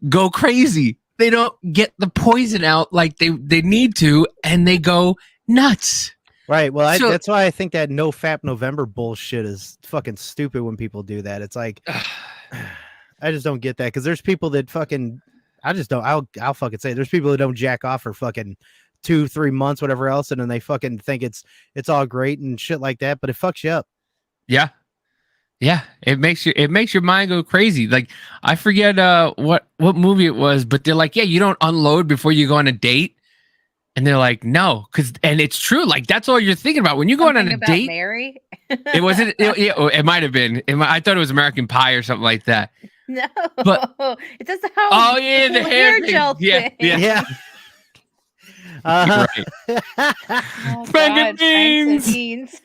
go crazy. They don't get the poison out like they need to, and they go nuts. Right. Well, that's why I think that no FAP November bullshit is fucking stupid when people do that. It's like, I just don't get that, because there's people that fucking, I just don't, I'll fucking say, there's people that don't jack off for fucking 2-3 months, whatever else, and then they fucking think it's all great and shit like that, but it fucks you up. Yeah. Yeah, it makes your mind go crazy. Like, I forget what movie it was, but they're like, yeah, you don't unload before you go on a date. And they're like, no, and it's true. Like, that's all you're thinking about when you go on a date. Mary? It wasn't. It might have been. I thought it was American Pie or something like that. No, but it does the whole the hair gel thing. thing. Yeah. Right. Oh, Franken beans.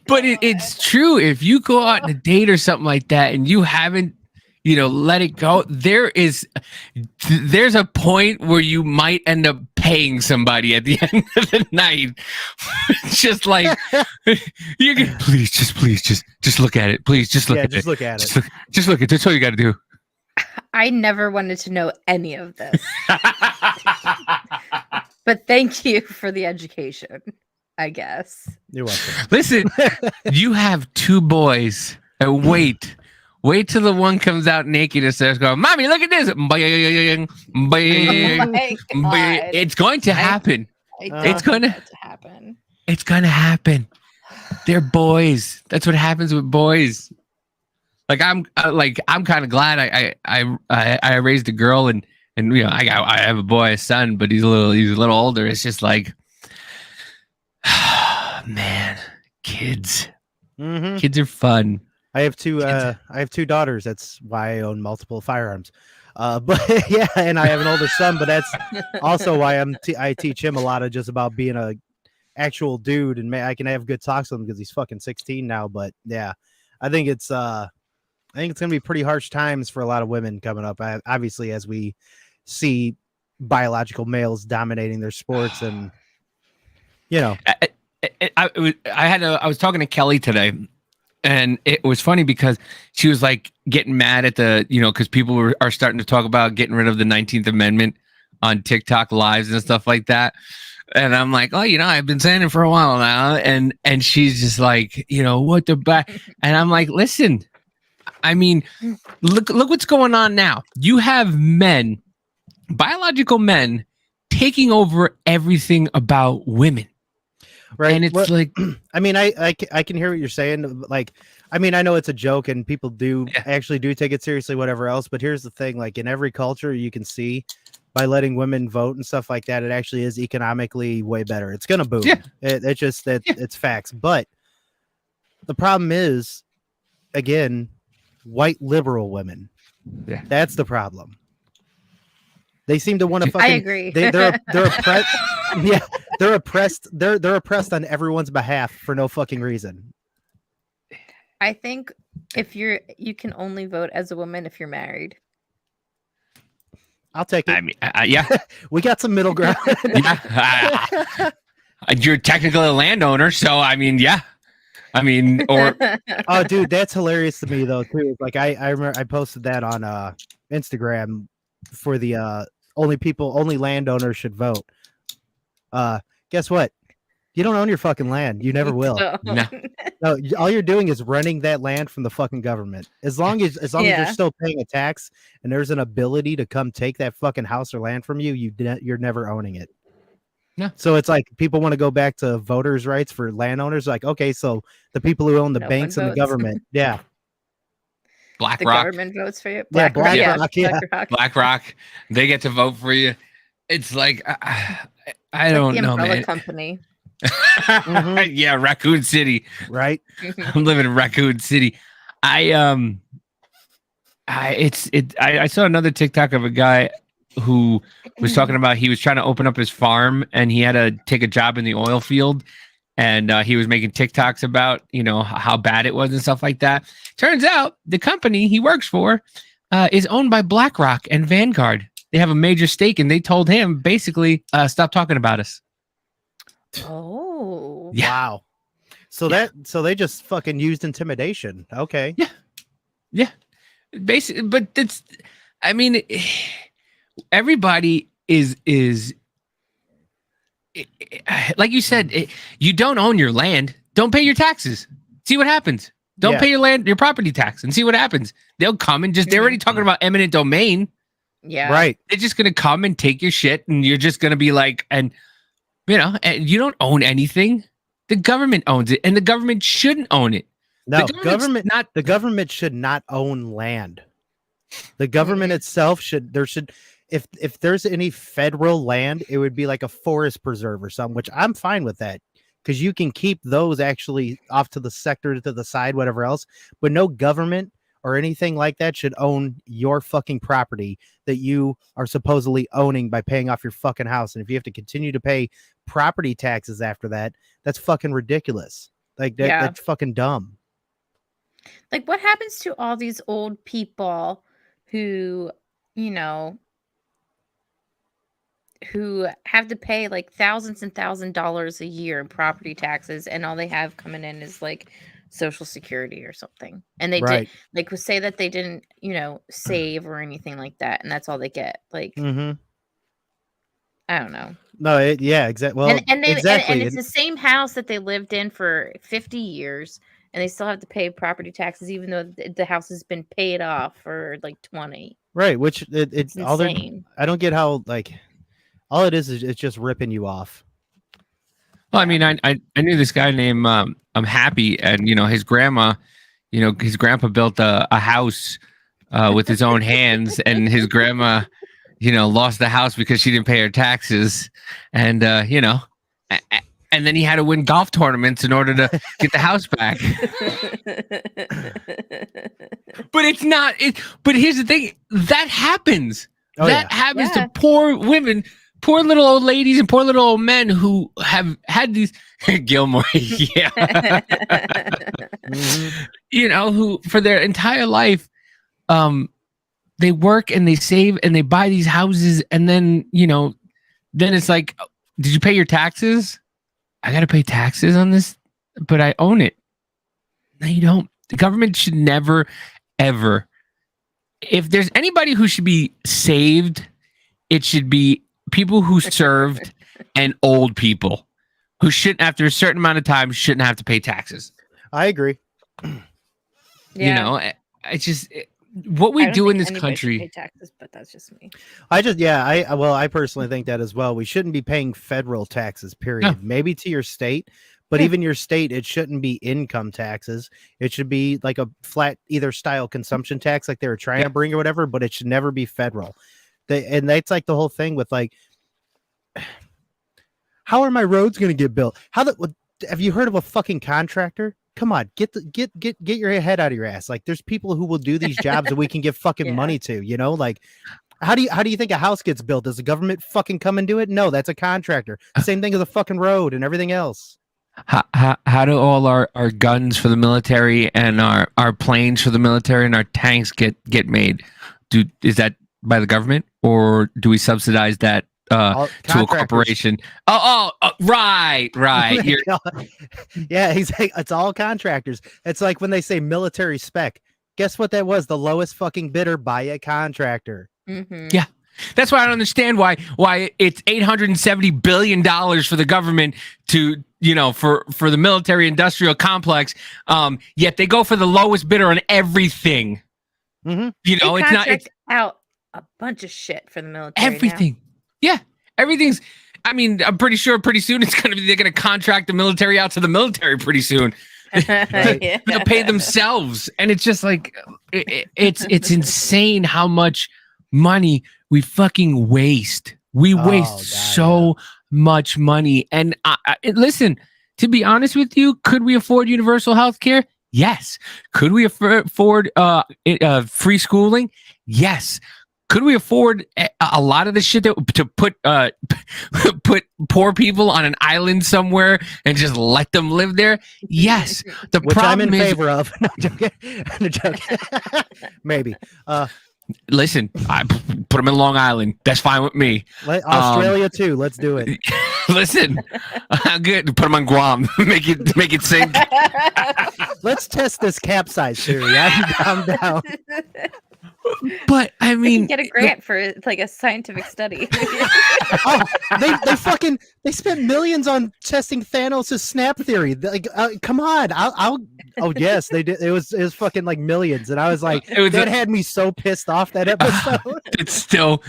But it's true. If you go out on a date or something like that and you haven't, let it go, there's a point where you might end up paying somebody at the end of the night. Just like, you can please just look at it. Please just look at it. Just look at it. Just look at it. That's all you got to do. I never wanted to know any of this. But thank you for the education, I guess. You're welcome. Listen, you have 2 boys. And wait till the one comes out naked and starts going, Mommy, look at this. Bing, bing, bing. It's going to happen. It's going to happen. It's going to happen. They're boys. That's what happens with boys. Like, I'm kind of glad I raised a girl, and I have a boy, a son, but he's a little older. It's just like, man, kids. Mm-hmm. Kids are fun. I have 2 daughters. That's why I own multiple firearms. But yeah, and I have an older son, but that's also why I teach him a lot of just about being a actual dude, and I can have good talks with him because he's fucking 16 now. But yeah, I think it's gonna be pretty harsh times for a lot of women coming up. Obviously, as we see biological males dominating their sports, and I was talking to Kelly today, and it was funny because she was like getting mad at because people are starting to talk about getting rid of the 19th Amendment on TikTok lives and stuff like that. And I'm like, oh, I've been saying it for a while now. And she's just like, what the back? And I'm like, listen, I mean, look what's going on now. You have men, biological men, taking over everything about women. Right. And it's like, I mean, I can hear what you're saying. Like, I mean, I know it's a joke and people actually do take it seriously, whatever else. But here's the thing, like in every culture you can see, by letting women vote and stuff like that, it actually is economically way better. It's going to boom. Yeah. It's just that it's facts. But the problem is, again, white liberal women. Yeah. That's the problem. They seem to want to fucking. I agree. They're oppressed. Yeah, they're oppressed. They're oppressed on everyone's behalf for no fucking reason. I think if you can only vote as a woman if you're married. I'll take it. I mean, yeah, we got some middle ground. Yeah. You're technically a landowner, so I mean, yeah. I mean, or oh, dude, that's hilarious to me though too. Like I remember I posted that on Instagram for the only landowners should vote. Guess what? You don't own your fucking land. You never will. no. No, all you're doing is renting that land from the fucking government. As long as you're still paying a tax and there's an ability to come take that fucking house or land from you, you're never owning it. No. So it's like people want to go back to voters' rights for landowners. Like, okay, so the people who own the No banks one and the votes. government, yeah, The BlackRock, government votes for you. Yeah, BlackRock, yeah. BlackRock, they get to vote for you. It's like I don't the know, umbrella man. company. Yeah, Raccoon City. right. I'm living in Raccoon City. I saw another TikTok of a guy who was talking about he was trying to open up his farm and he had to take a job in the oil field, and he was making TikToks about how bad it was and stuff like that. Turns out the company he works for is owned by BlackRock and Vanguard. They have a major stake, and they told him basically stop talking about us. Oh. Yeah. Wow. So they just fucking used intimidation. Okay. Yeah. Basically, but that's, I mean, everybody is like you said, you don't own your land. Don't pay your taxes. See what happens. Don't Yeah. pay your property tax and see what happens. They'll come and they're already talking about eminent domain. Yeah. Right. They're just going to come and take your shit, and you're just going to be like, and you don't own anything. The government owns it, and the government shouldn't own it. No, government's the government should not own land. The government itself should if there's any federal land, it would be like a forest preserve or something, which I'm fine with that. Because you can keep those actually off to the sector, to the side, whatever else. But no government or anything like that should own your fucking property that you are supposedly owning by paying off your fucking house. And if you have to continue to pay property taxes after that, that's fucking ridiculous. Like that's fucking dumb. Like, what happens to all these old people who, who have to pay like thousands and $1,000s a year in property taxes, and all they have coming in is like Social Security or something, and they did like say that they didn't save or anything like that, and that's all they get. Like, I don't know. No, exactly. Well, and exactly. It's the same house that they lived in for 50 years, and they still have to pay property taxes, even though the house has been paid off for like 20. Right, which it's all insane. I don't get how, like, all it is it's just ripping you off. Well, I mean, I knew this guy named I'm Happy, and his grandma, his grandpa built a house with his own hands, and his grandma, lost the house because she didn't pay her taxes, and and then he had to win golf tournaments in order to get the house back. But it's not. But here's the thing: that happens. That happens to poor women. Poor little old ladies and poor little old men who have had these Gilmore, who for their entire life, they work and they save and they buy these houses, and then then it's like, did you pay your taxes? I got to pay taxes on this, but I own it. No, you don't. The government should never, ever. If there's anybody who should be saved, it should be people who served and old people who shouldn't, after a certain amount of time, shouldn't have to pay taxes. I agree. You know, it's just what we do in this Anybody should country. pay taxes, but that's just me. I personally think that as well. We shouldn't be paying federal taxes, period. No. Maybe to your state, but even your state, it shouldn't be income taxes. It should be like a flat either style consumption tax like they were trying to bring or whatever, but it should never be federal. And that's like the whole thing with like, how are my roads going to get built? Have you heard of a fucking contractor? Come on, get your head out of your ass. Like, there's people who will do these jobs that we can give fucking money to, you know? Like, how do you think a house gets built? Does the government fucking come and do it? No, that's a contractor. Same thing as a fucking road and everything else. How do all our guns for the military and our planes for the military and our tanks get made? Is that by the government, or do we subsidize that to a corporation? Right. Yeah, he's like, it's all contractors. It's like when they say military spec. Guess what that was? The lowest fucking bidder by a contractor. Mm-hmm. Yeah. That's why I don't understand why it's $870 billion for the government to, for the military industrial complex. Yet they go for the lowest bidder on everything. Mm-hmm. It's not, contract out a bunch of shit for the military. Everything. Yeah. Everything's, I'm pretty sure pretty soon they're going to contract the military out to the military pretty soon. They'll pay themselves. And it's just like, it's insane how much money we fucking waste. We waste so much money. And listen, to be honest with you, could we afford universal health care? Yes. Could we afford free schooling? Yes. Could we afford a lot of the shit to put poor people on an island somewhere and just let them live there? Yes. The Which problem I'm in is, favor of. No, I'm joking. Maybe. Listen, I put them in Long Island. That's fine with me. Australia too. Let's do it. Listen, good. Put them on Guam. make it sink. Let's test this capsize theory. I'm down. But I mean, get a grant for like a scientific study. They spent millions on testing Thanos' snap theory. Like, come on, oh yes, they did. It was fucking like millions, and I was like, that had me so pissed off that episode. It's still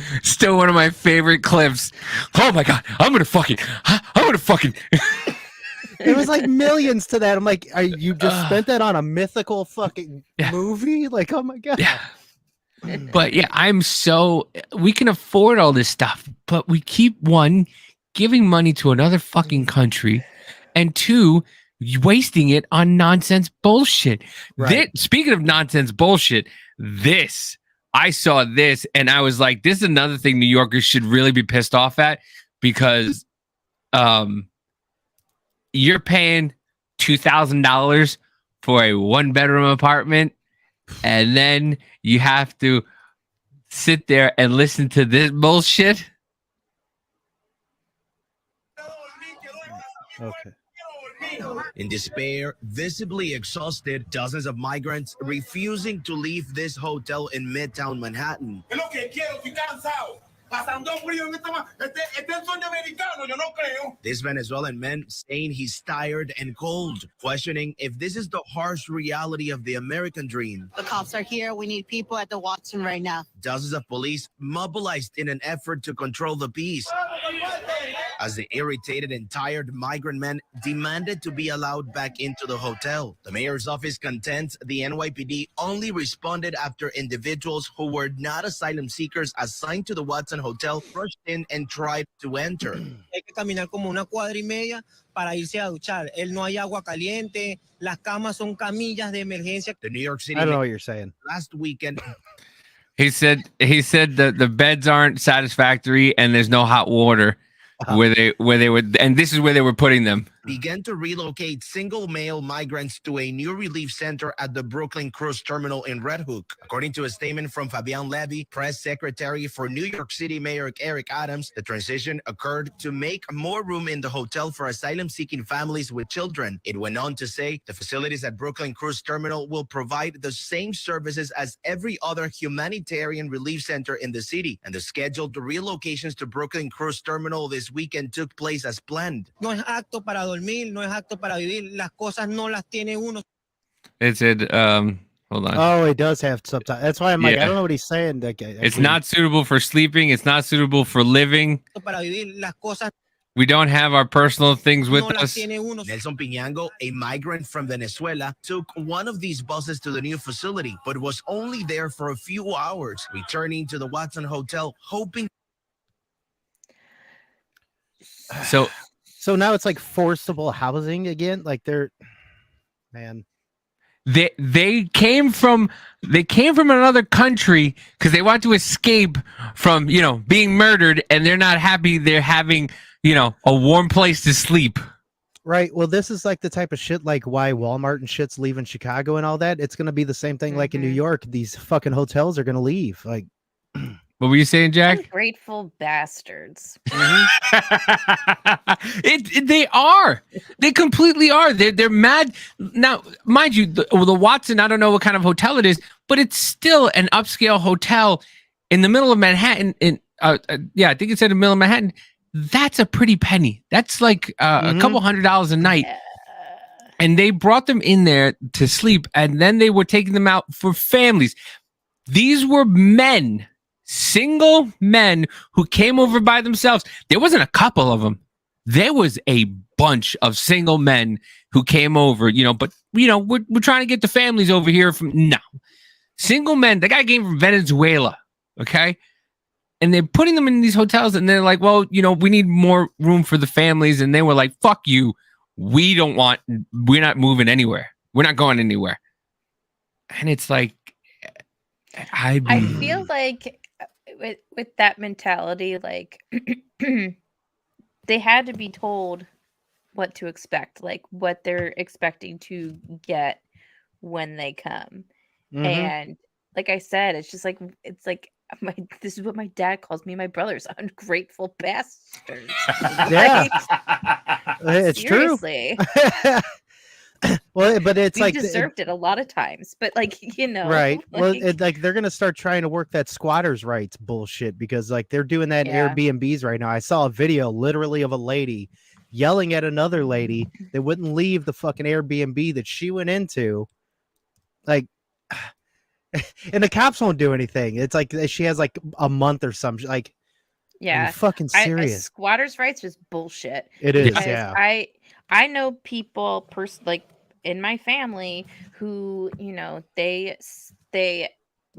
one of my favorite clips. Oh my god, I'm gonna fucking. It was like millions to that. I'm like, you just spent that on a mythical fucking movie? Like, oh my god. Yeah. But yeah, we can afford all this stuff, but we keep giving money to another fucking country, and two, wasting it on nonsense bullshit. Right. Speaking of nonsense bullshit, I saw this and I was like, this is another thing New Yorkers should really be pissed off at, because you're paying $2,000 for a 1-bedroom apartment, and then you have to sit there and listen to this bullshit. Okay. In despair, visibly exhausted, dozens of migrants refusing to leave this hotel in Midtown Manhattan. This Venezuelan man saying he's tired and cold, questioning if this is the harsh reality of the American dream. The cops are here. We need people at the Watson right now. Dozens of police mobilized in an effort to control the peace, as the irritated and tired migrant men demanded to be allowed back into the hotel. The mayor's office contends the NYPD only responded after individuals who were not asylum seekers assigned to the Watson Hotel rushed in and tried to enter. Hay que caminar como una cuadra y media para irse a duchar. No hay agua caliente. Las camas son camillas de emergencia. The New York City. I don't know what you're saying. Last weekend. He said that the beds aren't satisfactory and there's no hot water where they would, and this is where they were putting them. began to relocate single male migrants to a new relief center at the Brooklyn Cruise Terminal in Red Hook. According to a statement from Fabian Levy, press secretary for New York City Mayor Eric Adams, the transition occurred to make more room in the hotel for asylum-seeking families with children. It went on to say the facilities at Brooklyn Cruise Terminal will provide the same services as every other humanitarian relief center in the city, and the scheduled relocations to Brooklyn Cruise Terminal this weekend took place as planned. No es apto para dormir, no es apto para vivir. Las cosas no las tiene uno. It said, hold on. Oh, it does have subtitles. That's why I'm like, Yeah. I don't know what he's saying. It's not suitable for sleeping. It's not suitable for living. Para vivir, las cosas We don't have our personal things with no las us. tiene uno. Nelson Piñango, a migrant from Venezuela, took one of these buses to the new facility, but was only there for a few hours, returning to the Watson Hotel, hoping. So now it's like forcible housing again. Like they're, man. They came from another country because they want to escape from being murdered, and they're not happy they're having a warm place to sleep. Right. Well, this is like the type of shit like why Walmart and shit's leaving Chicago and all that. It's gonna be the same thing like in New York. These fucking hotels are gonna leave. Like, what were you saying, Jack? Ungrateful bastards. They are. They completely are. They're mad. Now, mind you, the Watson, I don't know what kind of hotel it is, but it's still an upscale hotel in the middle of Manhattan. I think it said in the middle of Manhattan. That's a pretty penny. That's like a couple $100 a night. And they brought them in there to sleep, and then they were taking them out for families. These were men. Single men who came over by themselves. There wasn't a couple of them. There was a bunch of single men who came over, but we're trying to get the families over here single men. The guy came from Venezuela. Okay. And they're putting them in these hotels, and they're like, well, we need more room for the families. And they were like, fuck you. We're not moving anywhere. We're not going anywhere. And it's like, I feel like with that mentality, like they had to be told what to expect, like what they're expecting to get when they come. And like I said, it's just like this is what my dad calls me, my brothers, ungrateful bastards. Yeah. It's seriously. True. Well, but it's we like deserved it a lot of times, but right. Well, they're gonna start trying to work that squatters' rights bullshit because like they're doing that in Airbnbs right now. I saw a video literally of a lady yelling at another lady that wouldn't leave the fucking Airbnb that she went into, like, and the cops won't do anything. It's like she has like a month or something. Like, are you fucking serious? Squatters' rights is bullshit. It is, because yeah. I know people like in my family who, they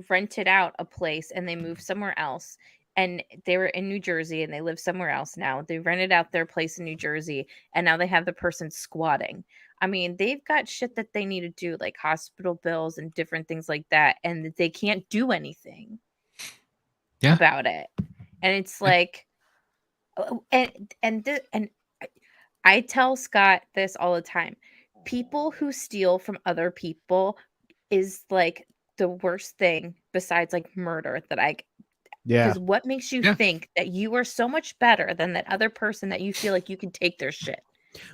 rented out a place and they moved somewhere else, and they were in New Jersey and they live somewhere else now. They rented out their place in New Jersey, and now they have the person squatting. I mean, they've got shit that they need to do, like hospital bills and different things like that, and they can't do anything about it. And it's like, and I tell Scott this all the time. People who steal from other people is like the worst thing besides like murder that because what makes you think that you are so much better than that other person that you feel like you can take their shit?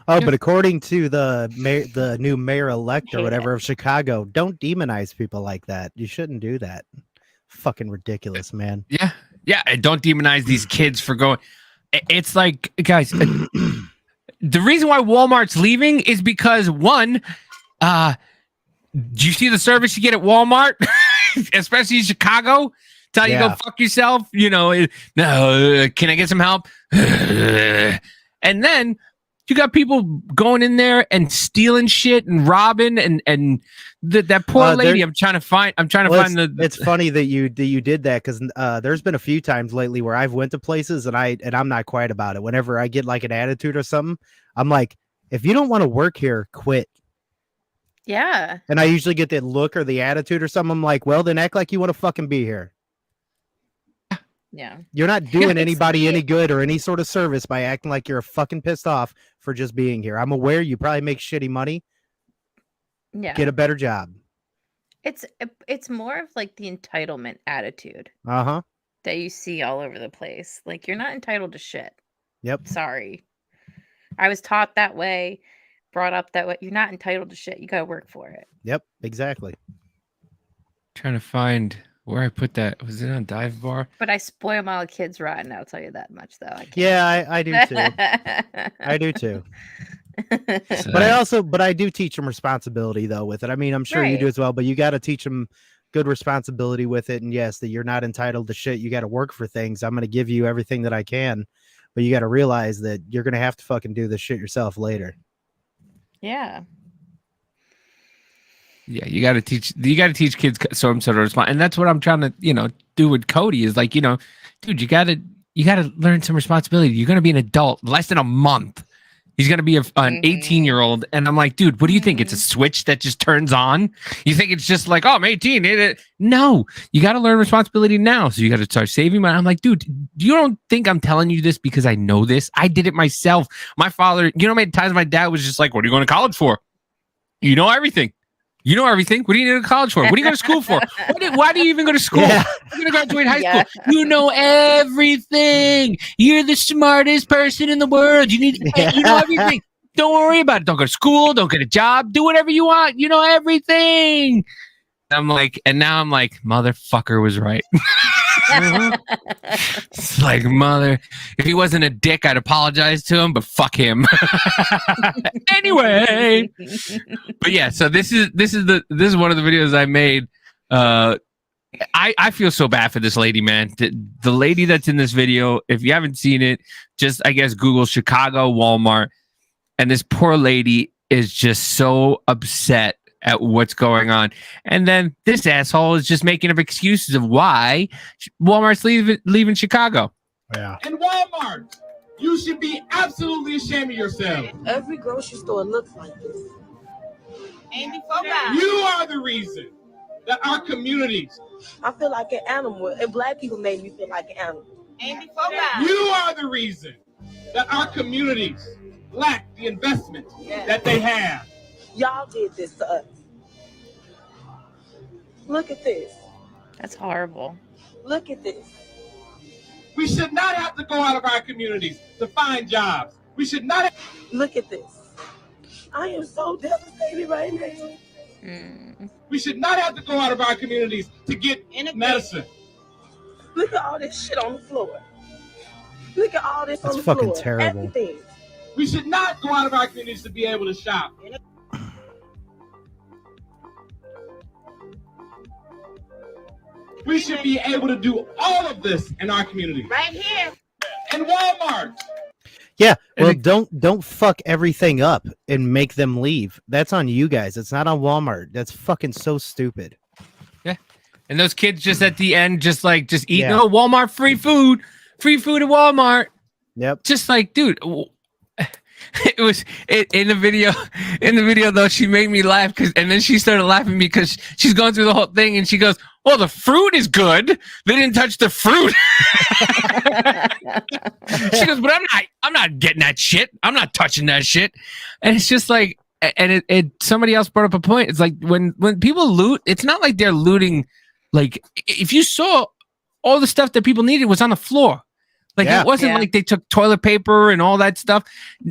Oh, but according to the new mayor-elect or whatever of Chicago, don't demonize people like that. You shouldn't do that. Fucking ridiculous, man. Yeah. Yeah. And don't demonize these kids for going. It's like, guys, the reason why Walmart's leaving is because do you see the service you get at Walmart, especially in Chicago? Tell you go fuck yourself. No, can I get some help? And then you got people going in there and stealing shit and robbing and that poor lady. I'm trying to find It's funny that you did that because there's been a few times lately where I've went to places and I'm not quiet about it. Whenever I get like an attitude or something, I'm like, if you don't want to work here, quit. Yeah. And I usually get that look or the attitude or something. I'm like, well, then act like you want to fucking be here. Yeah. You're not doing It's anybody me. any good or any sort of service by acting like you're fucking pissed off for just being here. I'm aware you probably make shitty money. Yeah. Get a better job. It's more of like the entitlement attitude Uh-huh. that you see all over the place. Like you're not entitled to shit. Yep. Sorry. I was taught that way, brought up that way. You're not entitled to shit. You got to work for it. Yep, exactly. Trying to find where I put that. Was it on Dive Bar? But I spoil my kids rotten. I'll tell you that much, though. I can't. Yeah, I do too. I do too. But I do teach them responsibility though with it. I mean, I'm sure you do Right. as well, but you got to teach them good responsibility with it. And yes, that you're not entitled to shit. You got to work for things. I'm going to give you everything that I can, but you got to realize that you're going to have to fucking do this shit yourself later. Yeah. Yeah, you got to teach kids some sort of response, and that's what I'm trying to do with Cody is like dude, you got to learn some responsibility. You're gonna be an adult less than a month. He's gonna be an 18-year-old, and I'm like, dude, what do you think? It's a switch that just turns on? You think it's just like, oh, I'm 18? No, you got to learn responsibility now. So you got to start saving money. I'm like, dude, you don't think I'm telling you this because I know this? I did it myself. My father, how many times my dad was just like, what are you going to college for? You know everything. You know everything. What do you need to college for? What do you go to school for? Why do you even go to school? Yeah. You're going to graduate high school. You know everything. You're the smartest person in the world. You know everything. Don't worry about it. Don't go to school. Don't get a job. Do whatever you want. You know everything. And now I'm like, motherfucker was right. It's like, if he wasn't a dick, I'd apologize to him, but fuck him. Anyway, but yeah, so this is one of the videos I made. I feel so bad for this lady, man. The lady that's in this video, if you haven't seen it, just I guess Google Chicago Walmart, and this poor lady is just so upset at what's going on. And then this asshole is just making up excuses of why Walmart's leaving Chicago. Yeah. In Walmart, you should be absolutely ashamed of yourself. Every grocery store looks like this. Andy, focus. You are the reason that our communities. I feel like an animal, and black people made me feel like an animal. Andy, focus. You are the reason that our communities lack the investment that they have. Y'all did this to us. Look at this. That's horrible. Look at this. We should not have to go out of our communities to find jobs. We should not. Look at this. I am so devastated right now. We should not have to go out of our communities to get medicine. Look at all this shit on the floor. Look at all this That's on the fucking floor. terrible. Everything. We should not go out of our communities to be able to shop. We should be able to do all of this in our community. Right here. In Walmart. Yeah, well, don't fuck everything up and make them leave. That's on you guys. It's not on Walmart. That's fucking so stupid. Yeah, and those kids just at the end, just eat. Yeah. No, Walmart free food at Walmart. Yep. Just like, dude, it was in the video. In the video, though, she made me laugh and then she started laughing because she's going through the whole thing and she goes, "Well, the fruit is good. They didn't touch the fruit." She goes, "But I'm not getting that shit. I'm not touching that shit." And it's just like, and it somebody else brought up a point. It's like when people loot, it's not like they're looting. Like if you saw all the stuff that people needed was on the floor. Like it wasn't like they took toilet paper and all that stuff.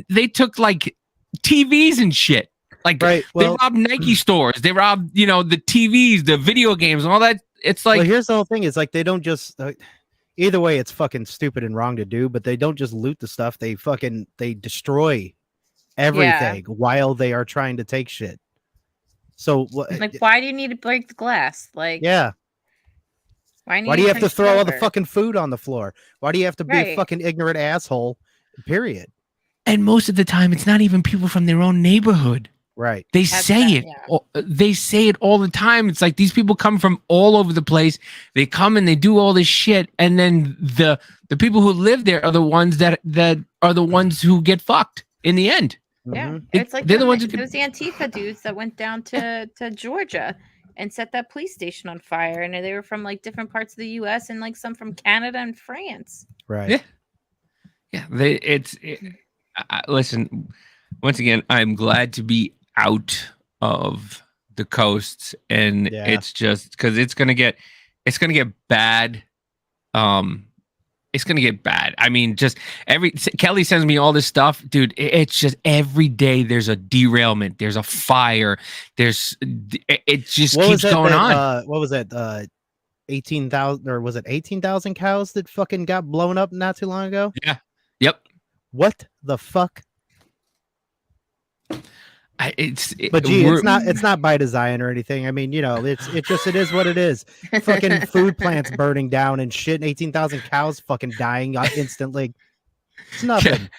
They took like TVs and shit. Like they robbed Nike stores. They robbed, the TVs, the video games, and all that. It's like, well, here's the whole thing: is like they don't just. Either way, it's fucking stupid and wrong to do, but they don't just loot the stuff. They destroy everything while they are trying to take shit. So, like, why do you need to break the glass? Like, yeah. Why do you have to throw all the fucking food on the floor? Why do you have to be a Right. fucking ignorant asshole? Period. and most of the time, it's not even people from their own neighborhood. Right. They say it. They say it all the time. It's like these people come from all over the place. They come and they do all this shit, and then the people who live there are the ones that are the ones who get fucked in the end. Yeah, it's like they're the ones who those Antifa dudes that went down to Georgia. and set that police station on fire. And they were from like different parts of the U.S. and like some from Canada and France. Right. Yeah. Listen, once again, I'm glad to be out of the coasts, and it's just because it's gonna get bad. It's gonna get bad. I mean, just Kelly sends me all this stuff, dude. It's just every day there's a derailment, there's a fire, it just keeps going on. What was that? 18,000 or was it 18,000 cows that fucking got blown up not too long ago? Yeah. Yep. What the fuck? But it's not by design or anything. I mean, you know, it is what it is. Fucking food plants burning down and shit. 18,000 cows fucking dying instantly. It's nothing.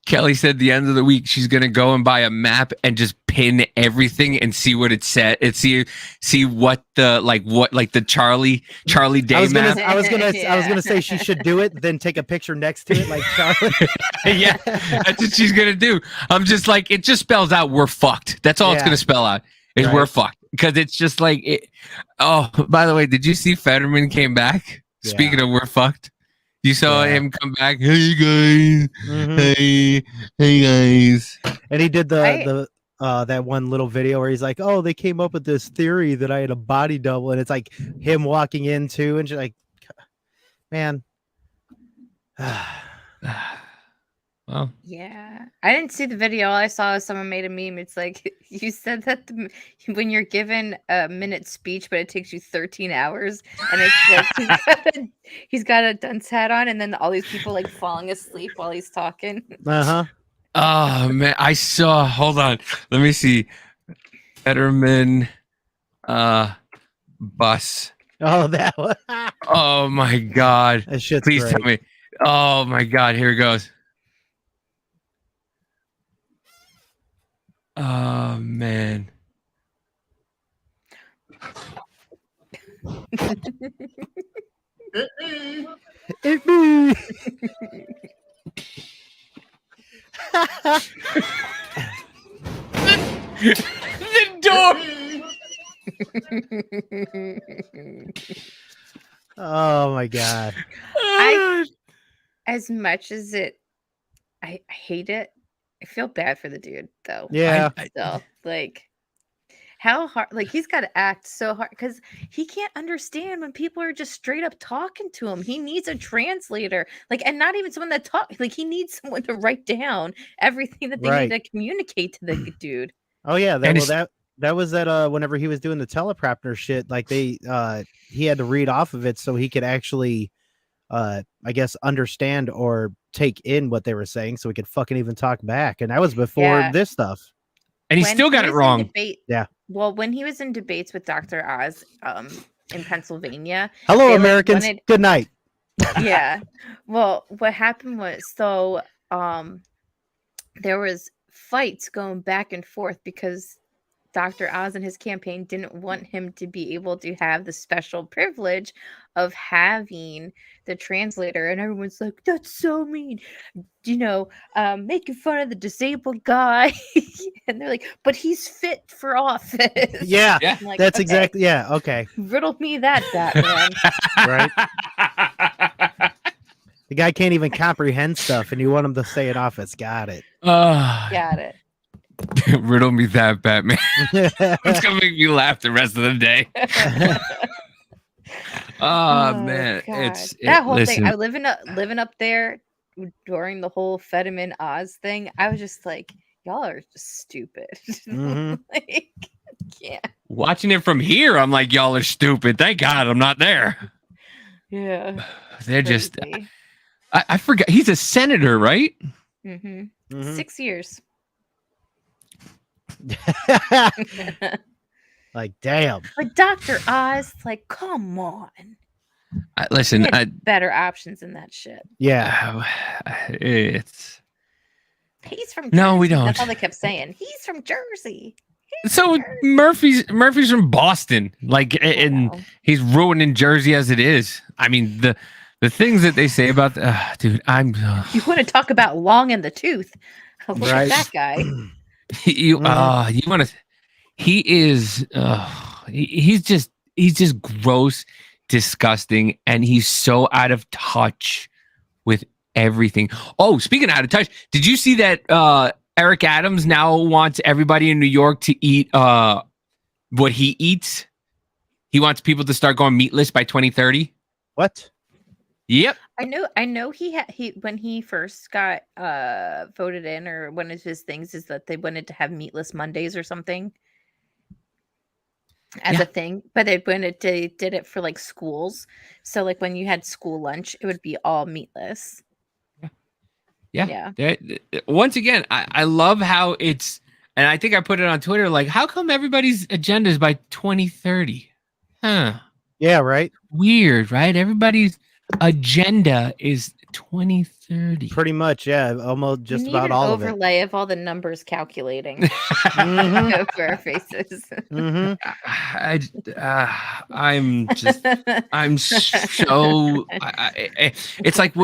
Kelly said the end of the week she's gonna go and buy a map and just pin everything and see what it said and see what the Charlie Day map. I was gonna say she should do it, then take a picture next to it like Charlie. Yeah, that's what she's gonna do. I'm just like, it just spells out we're fucked. That's all it's gonna spell out is we're fucked, because it's just like it. Oh, by the way, did you see Fetterman came back? Yeah. Speaking of we're fucked. You saw him come back. Hey guys, hey guys, and he did the that one little video where he's like, "Oh, they came up with this theory that I had a body double," and it's like him walking into, and she's like, "Man, well, yeah, I didn't see the video. All I saw is someone made a meme. It's like, you said that when you're given a minute speech, but it takes you 13 hours, and it's like he's got a dunce hat on, and then all these people like falling asleep while he's talking. Oh man, I saw. Hold on, let me see. Fetterman, bus. Oh, that one. Oh my god! That shit's Please great. tell me. Oh my god! Here it goes. Oh man. The door. Oh my god. As much as I hate it, I feel bad for the dude though. Yeah. Still, like, how hard, like, he's got to act so hard because he can't understand when people are just straight up talking to him. He needs a translator, like, and not even someone that talk, like, he needs someone to write down everything that they need to communicate to the dude. Oh yeah, that was whenever he was doing the teleprompter shit, like he had to read off of it so he could actually I guess understand or take in what they were saying so he could fucking even talk back. And that was before this stuff. And he still got it wrong. Yeah. Well, when he was in debates with Dr. Oz in Pennsylvania. Hello, Americans. Good night. Yeah. Well, what happened was, so there was fights going back and forth because Dr. Oz and his campaign didn't want him to be able to have the special privilege of having the translator. And everyone's like, that's so mean, you know, making fun of the disabled guy. And they're like, but he's fit for office. Yeah, like, that's okay, exactly. Yeah, okay. Riddle me that, Batman. Right. The guy can't even comprehend stuff, and you want him to say it off. It's got it. Got it. Riddle me that, Batman. It's gonna make me laugh the rest of the day. Oh man, God. That whole thing. I living up there during the whole Fetterman Oz thing. I was just like, y'all are just stupid. Like, yeah. Watching it from here, I'm like, y'all are stupid. Thank God I'm not there. Yeah. They're just. I forgot. He's a senator, right? Mm-hmm. 6 years. Like, damn. But Dr. Oz, like, come on. Listen, better options than that shit. Yeah. It's. He's from Jersey. No, we don't. That's all they kept saying. He's from Jersey. So Murphy's from Boston, like, and he's ruining Jersey as it is. I mean, the things that they say about, dude, You want to talk about long in the tooth? Look at that guy. You want to? He is. he's just gross, disgusting, and he's so out of touch with everything. Oh, speaking of out of touch, did you see that Eric Adams now wants everybody in New York to eat what he eats? He wants people to start going meatless by 2030. What? Yep. I know he when he first got voted in, or one of his things is that they wanted to have meatless Mondays or something as a thing, but they did it for like schools. So like when you had school lunch, it would be all meatless. Yeah. Once again, I love how it's, and I think I put it on Twitter, like, how come everybody's agenda is by 2030? Huh. Yeah, right. Weird, right? Everybody's agenda is 2030. Pretty much, yeah. Almost just about an all of it. overlay of all the numbers calculating over our faces. I'm so. It's like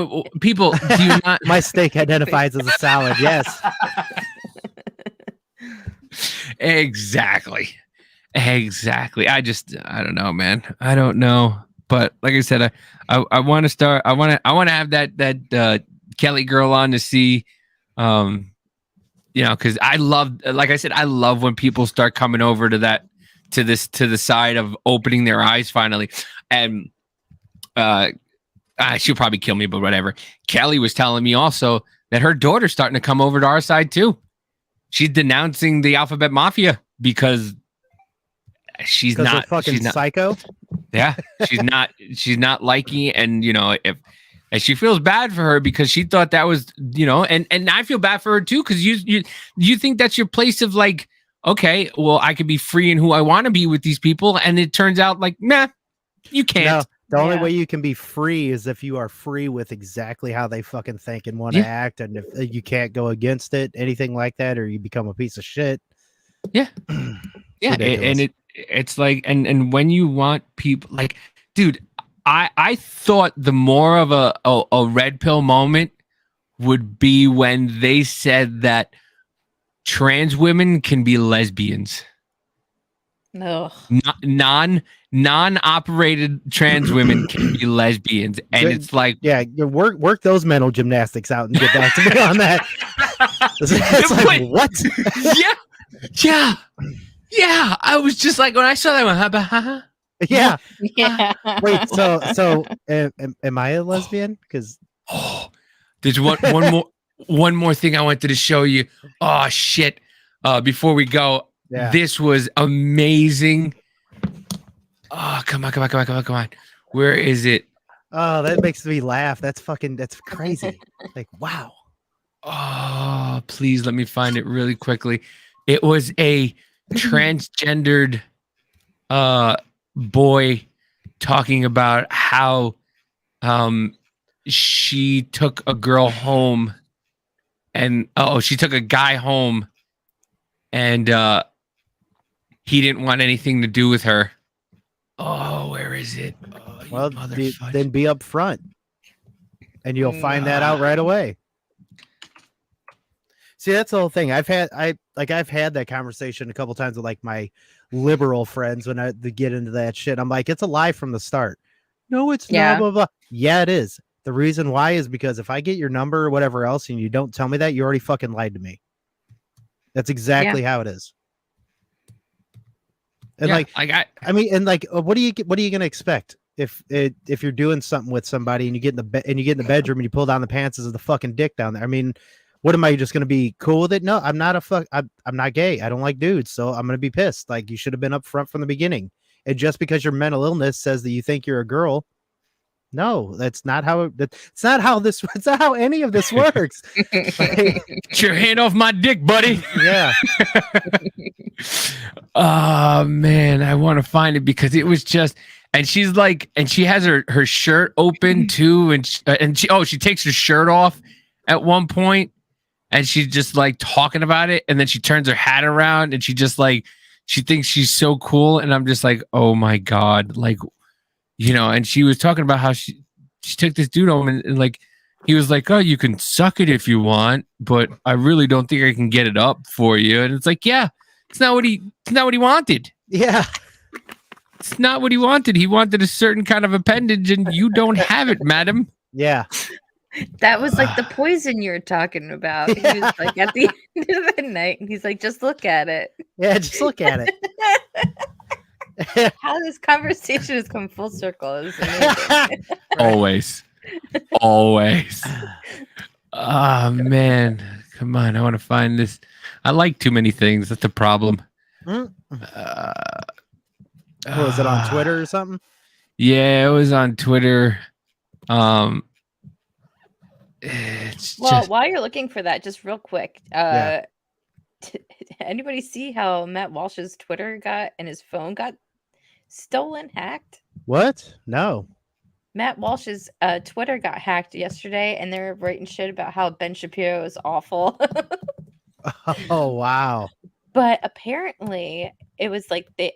people do you not. My steak identifies as a salad. Yes. Exactly. I don't know, man. I don't know. But like I said, I want to start. I want to have that Kelly girl on to see, because I love, like I said, I love when people start coming over to the side of opening their eyes finally. And she'll probably kill me, but whatever. Kelly was telling me also that her daughter's starting to come over to our side too. She's denouncing the Alphabet Mafia because she's not fucking psycho. Yeah, she's not liking it, and and she feels bad for her because she thought that was, and I feel bad for her too, because you think that's your place of like, okay, well, I could be free in who I want to be with these people, and it turns out like, nah, you can't. No, the only way you can be free is if you are free with exactly how they fucking think and want to act, and if you can't go against it, anything like that, or you become a piece of shit. Yeah, yeah, and it's like, and when you want people like, dude, I thought the more of a red pill moment would be when they said that trans women can be lesbians. No. Non-operated trans women can be lesbians, and it's like, yeah, work those mental gymnastics out and get back to me on that. It's like, what? Yeah. I was just like, when I saw that, I went, yeah. Wait, so am I a lesbian? Because there's one more thing I wanted to show you. Oh shit! Before we go, this was amazing. Oh, come on! Where is it? Oh, that makes me laugh. That's crazy. Like, wow. Oh, please let me find it really quickly. It was a transgendered boy talking about how she took a girl home, and she took a guy home, and he didn't want anything to do with her. Oh, where is it? Oh, well, then be up front, and you'll find that out right away. See, that's the whole thing. I've had that conversation a couple times with like my liberal friends when I get into that shit. I'm like, it's a lie from the start. No, it's not. Blah, blah. Yeah, it is. The reason why is because if I get your number or whatever else and you don't tell me that, you already fucking lied to me. That's exactly how it is. And I mean, what are you gonna expect if you're doing something with somebody and you get in the bedroom and you pull down the pants as the fucking dick down there? I mean, what am I just gonna be cool with it? No, I'm not I'm not gay. I don't like dudes, so I'm gonna be pissed. Like, you should have been up front from the beginning. And just because your mental illness says that you think you're a girl, no, that's not how it's not how any of this works. Get your hand off my dick, buddy. Yeah. Oh man, I want to find it because it was just, and she's like, and she has her shirt open too, and she takes her shirt off at one point, and she's just like talking about it, and then she turns her hat around, and she just like, she thinks she's so cool, and I'm just like, oh my god, like, and she was talking about how she took this dude home, and like, he was like, oh, you can suck it if you want, but I really don't think I can get it up for you. And it's like, yeah, it's not what he wanted. Yeah. It's not what he wanted. He wanted a certain kind of appendage, and you don't have it, madam. Yeah. That was like the poison you were talking about. He was like at the end of the night, and he's like, just look at it. Yeah, just look at it. How this conversation has come full circle is amazing. Always. Always. Oh, man. Come on. I want to find this. I like too many things. That's the problem. Was it on Twitter or something? Yeah, it was on Twitter. Well, while you're looking for that, just real quick, anybody see how Matt Walsh's Twitter got and his phone got stolen, hacked? What? No. Matt Walsh's Twitter got hacked yesterday, and they're writing shit about how Ben Shapiro is awful. Oh wow! But apparently, it was like they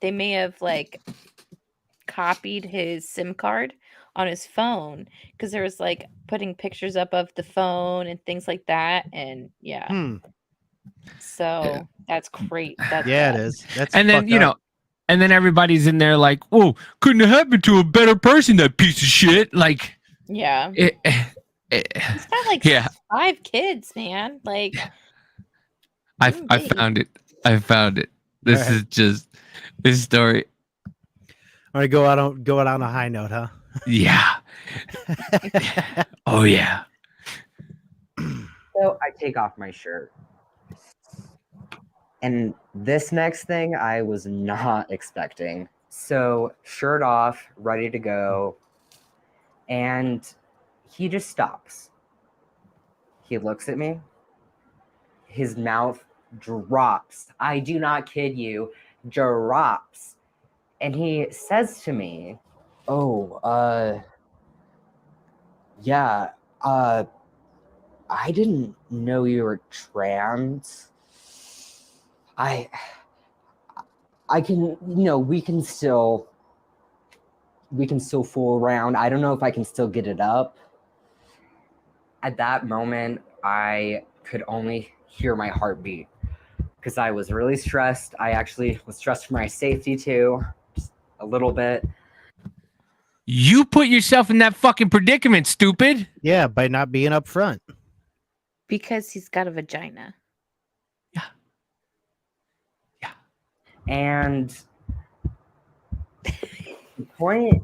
may have like copied his SIM card on his phone because there was like putting pictures up of the phone and things like that, and so that's great. That's it is. That's and then and then everybody's in there like, "Whoa, couldn't have happened to a better person, that piece of shit." Like, yeah, he's got like 5 kids, man. Like, I found it. I found it. This is just this story. All right, go out on a high note, huh? Yeah. Oh yeah. So I take off my shirt. And this next thing I was not expecting. So shirt off, ready to go. And he just stops. He looks at me. His mouth drops. I do not kid you. Drops. And he says to me, I didn't know you were trans. I can, we can still fool around. I don't know if I can still get it up. At that moment, I could only hear my heartbeat because I was really stressed. I actually was stressed for my safety too, just a little bit. You put yourself in that fucking predicament, stupid. Yeah, by not being up front. Because he's got a vagina. And the point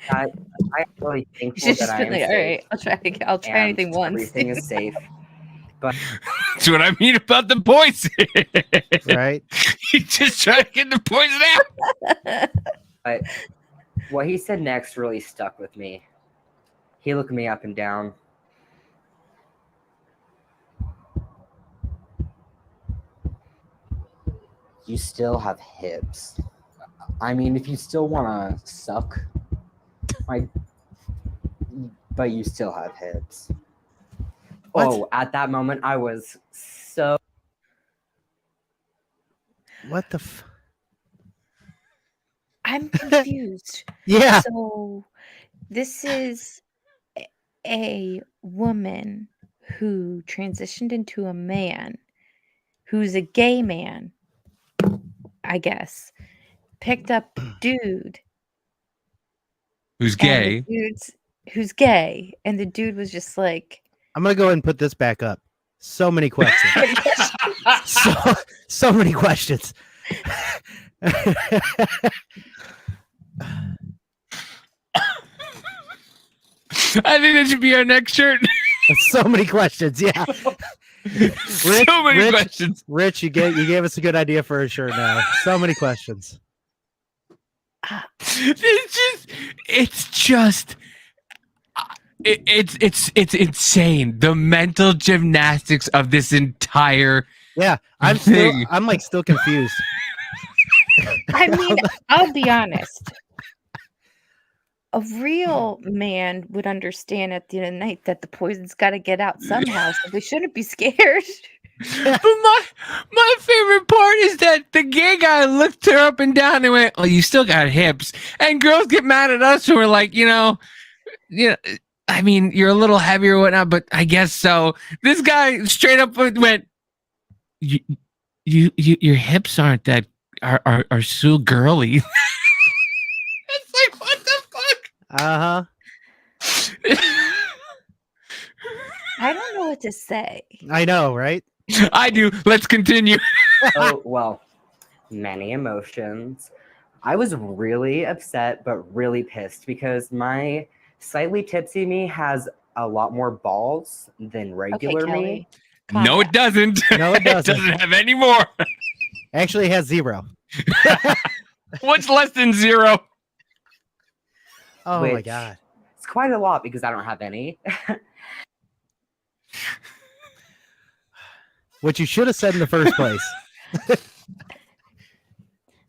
that I'm really thankful that I am like, all right, I'll try anything once. Everything is safe. But that's what I mean about the poison. Right? You just try to get the poison out. But what he said next really stuck with me. He looked me up and down. You still have hips. I mean, if you still want to suck, but you still have hips. What? Oh, at that moment, I was so... What the I'm confused. Yeah. So this is a woman who transitioned into a man who's a gay man, I guess, picked up a dude who's gay. Who's gay, and the dude was just like, I'm gonna go ahead and put this back up. So many questions. so many questions. I think that should be our next shirt. So many questions, yeah. So many questions. Rich, you gave us a good idea for a shirt now. So many questions. It's insane. The mental gymnastics of this entire I'm thing. still confused. I mean, I'll be honest. A real man would understand at the end of the night that the poison's got to get out somehow, so they shouldn't be scared. But my favorite part is that the gay guy looked her up and down and went, "Oh, you still got hips." And girls get mad at us who are like, I mean, you're a little heavier or whatnot, but I guess so. This guy straight up went, your hips aren't that are so girly. It's like, what the fuck? I don't know what to say. I know, right? I do. Let's continue. Oh, well, many emotions. I was really upset, but really pissed because my slightly tipsy me has a lot more balls than regular me. No, it doesn't. No, it doesn't. It doesn't have any more. Actually, it has 0. What's less than 0? Oh my Which- god. It's quite a lot because I don't have any. What you should have said in the first place.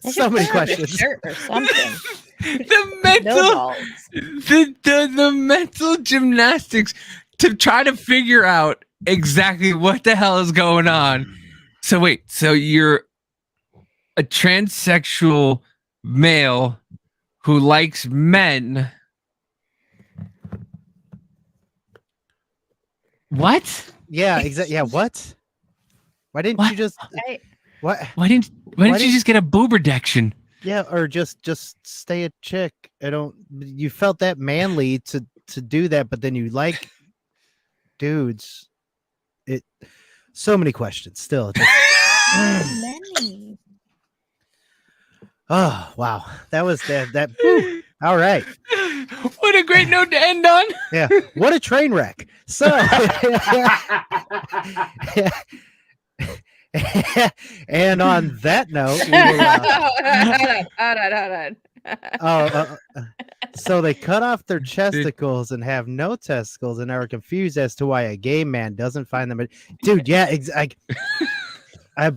So many questions. Shirt or something. The mental, the mental gymnastics to try to figure out exactly what the hell is going on. So wait, so you're a transsexual male who likes men. What? Yeah, exactly. Yeah, what? Why didn't you just what? Why didn't you just get a booberdection? Yeah, or just stay a chick. You felt that manly to do that, but then you like dudes. So many questions still. Many. Oh wow. That was that whew. All right. What a great note to end on. Yeah. What a train wreck. So and on that note, we will, Hold on. so they cut off their chesticles and have no testicles and are confused as to why a gay man doesn't find them. Dude, yeah, I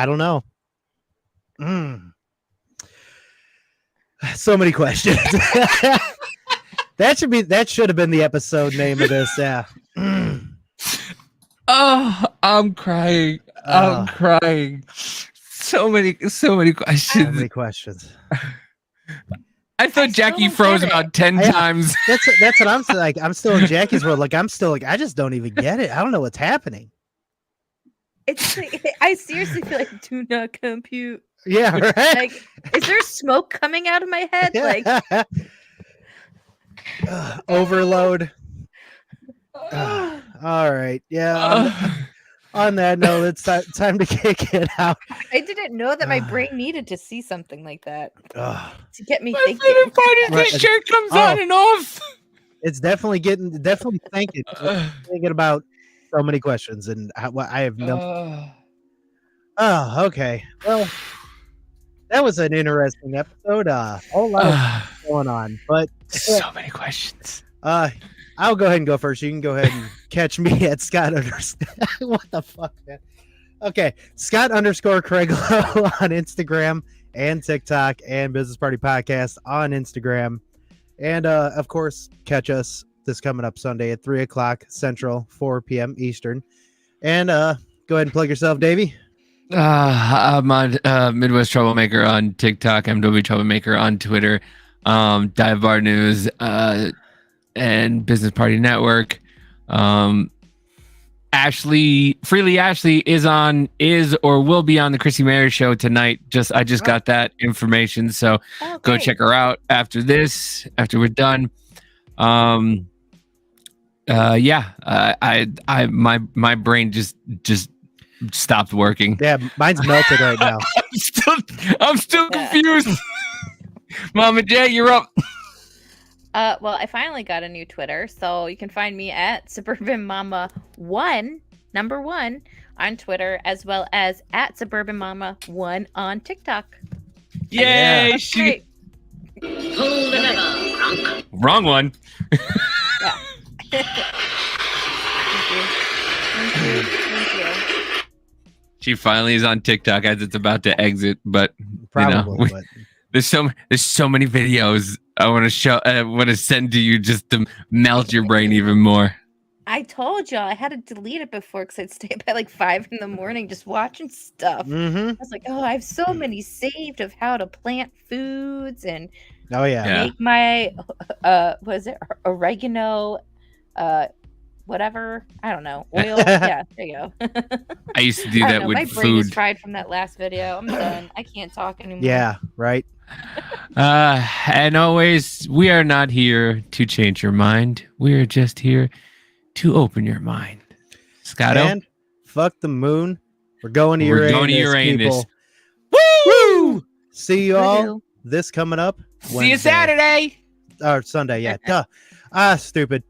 don't know. So many questions. That should have been the episode name of this. Yeah. Oh, I'm crying. I'm crying. So many questions. So many questions. I thought Jackie froze about 10 times. That's what I'm like. I'm still in Jackie's world. Like I'm still like I just don't even get it. I don't know what's happening. It's like, I seriously feel like do not compute. Yeah, right. Like, is there smoke coming out of my head? Like, overload. All right. Yeah. On that note, it's time to kick it out. I didn't know that my brain needed to see something like that to get me That's thinking. the part of this shirt comes on and off. It's definitely thinking about so many questions, and I have no. Oh, okay. Well, that was an interesting episode. A whole lot going on, but so many questions. I'll go ahead and go first. You can go ahead and catch me at Scott what the fuck, man? Okay, Scott _Craiglow on Instagram and TikTok, and Business Party Podcast on Instagram, and of course, catch us this coming up Sunday at 3:00 Central, 4 p.m. Eastern. And go ahead and plug yourself, Davey. I'm on Midwest Troublemaker on TikTok, MW Troublemaker on Twitter, Dive Bar News, and Business Party Network. Freely Ashley is or will be on the Chrissy Mary show tonight. I just got that information, so go check her out after we're done. My brain just stopped working. Yeah, mine's melted right now. I'm still confused. Mama J, you're up. Well, I finally got a new Twitter, so you can find me at Suburban Mama 1 on Twitter, as well as at Suburban Mama 1 on TikTok. Yay! Great. Wrong one. Yeah. Thank you. She finally is on TikTok as it's about to exit, but Probably, but there's so many videos I want to send to you just to melt your brain even more. I told y'all I had to delete it before because I'd stay up at like 5 a.m. just watching stuff. Mm-hmm. I was like, oh, I have so many saved of how to plant foods and make my oregano whatever. I don't know. Oil. Yeah, there you go. I used to do I don't that know, with my brain is food. fried from that last video. I'm done. I can't talk anymore. Yeah, right. And always, we are not here to change your mind. We are just here to open your mind. Scotto? And fuck the moon. We're going to We're Uranus, going to Uranus. people. Woo! See you all this coming up. See you Wednesday. Saturday. Or Sunday, yeah. Duh. Ah, stupid.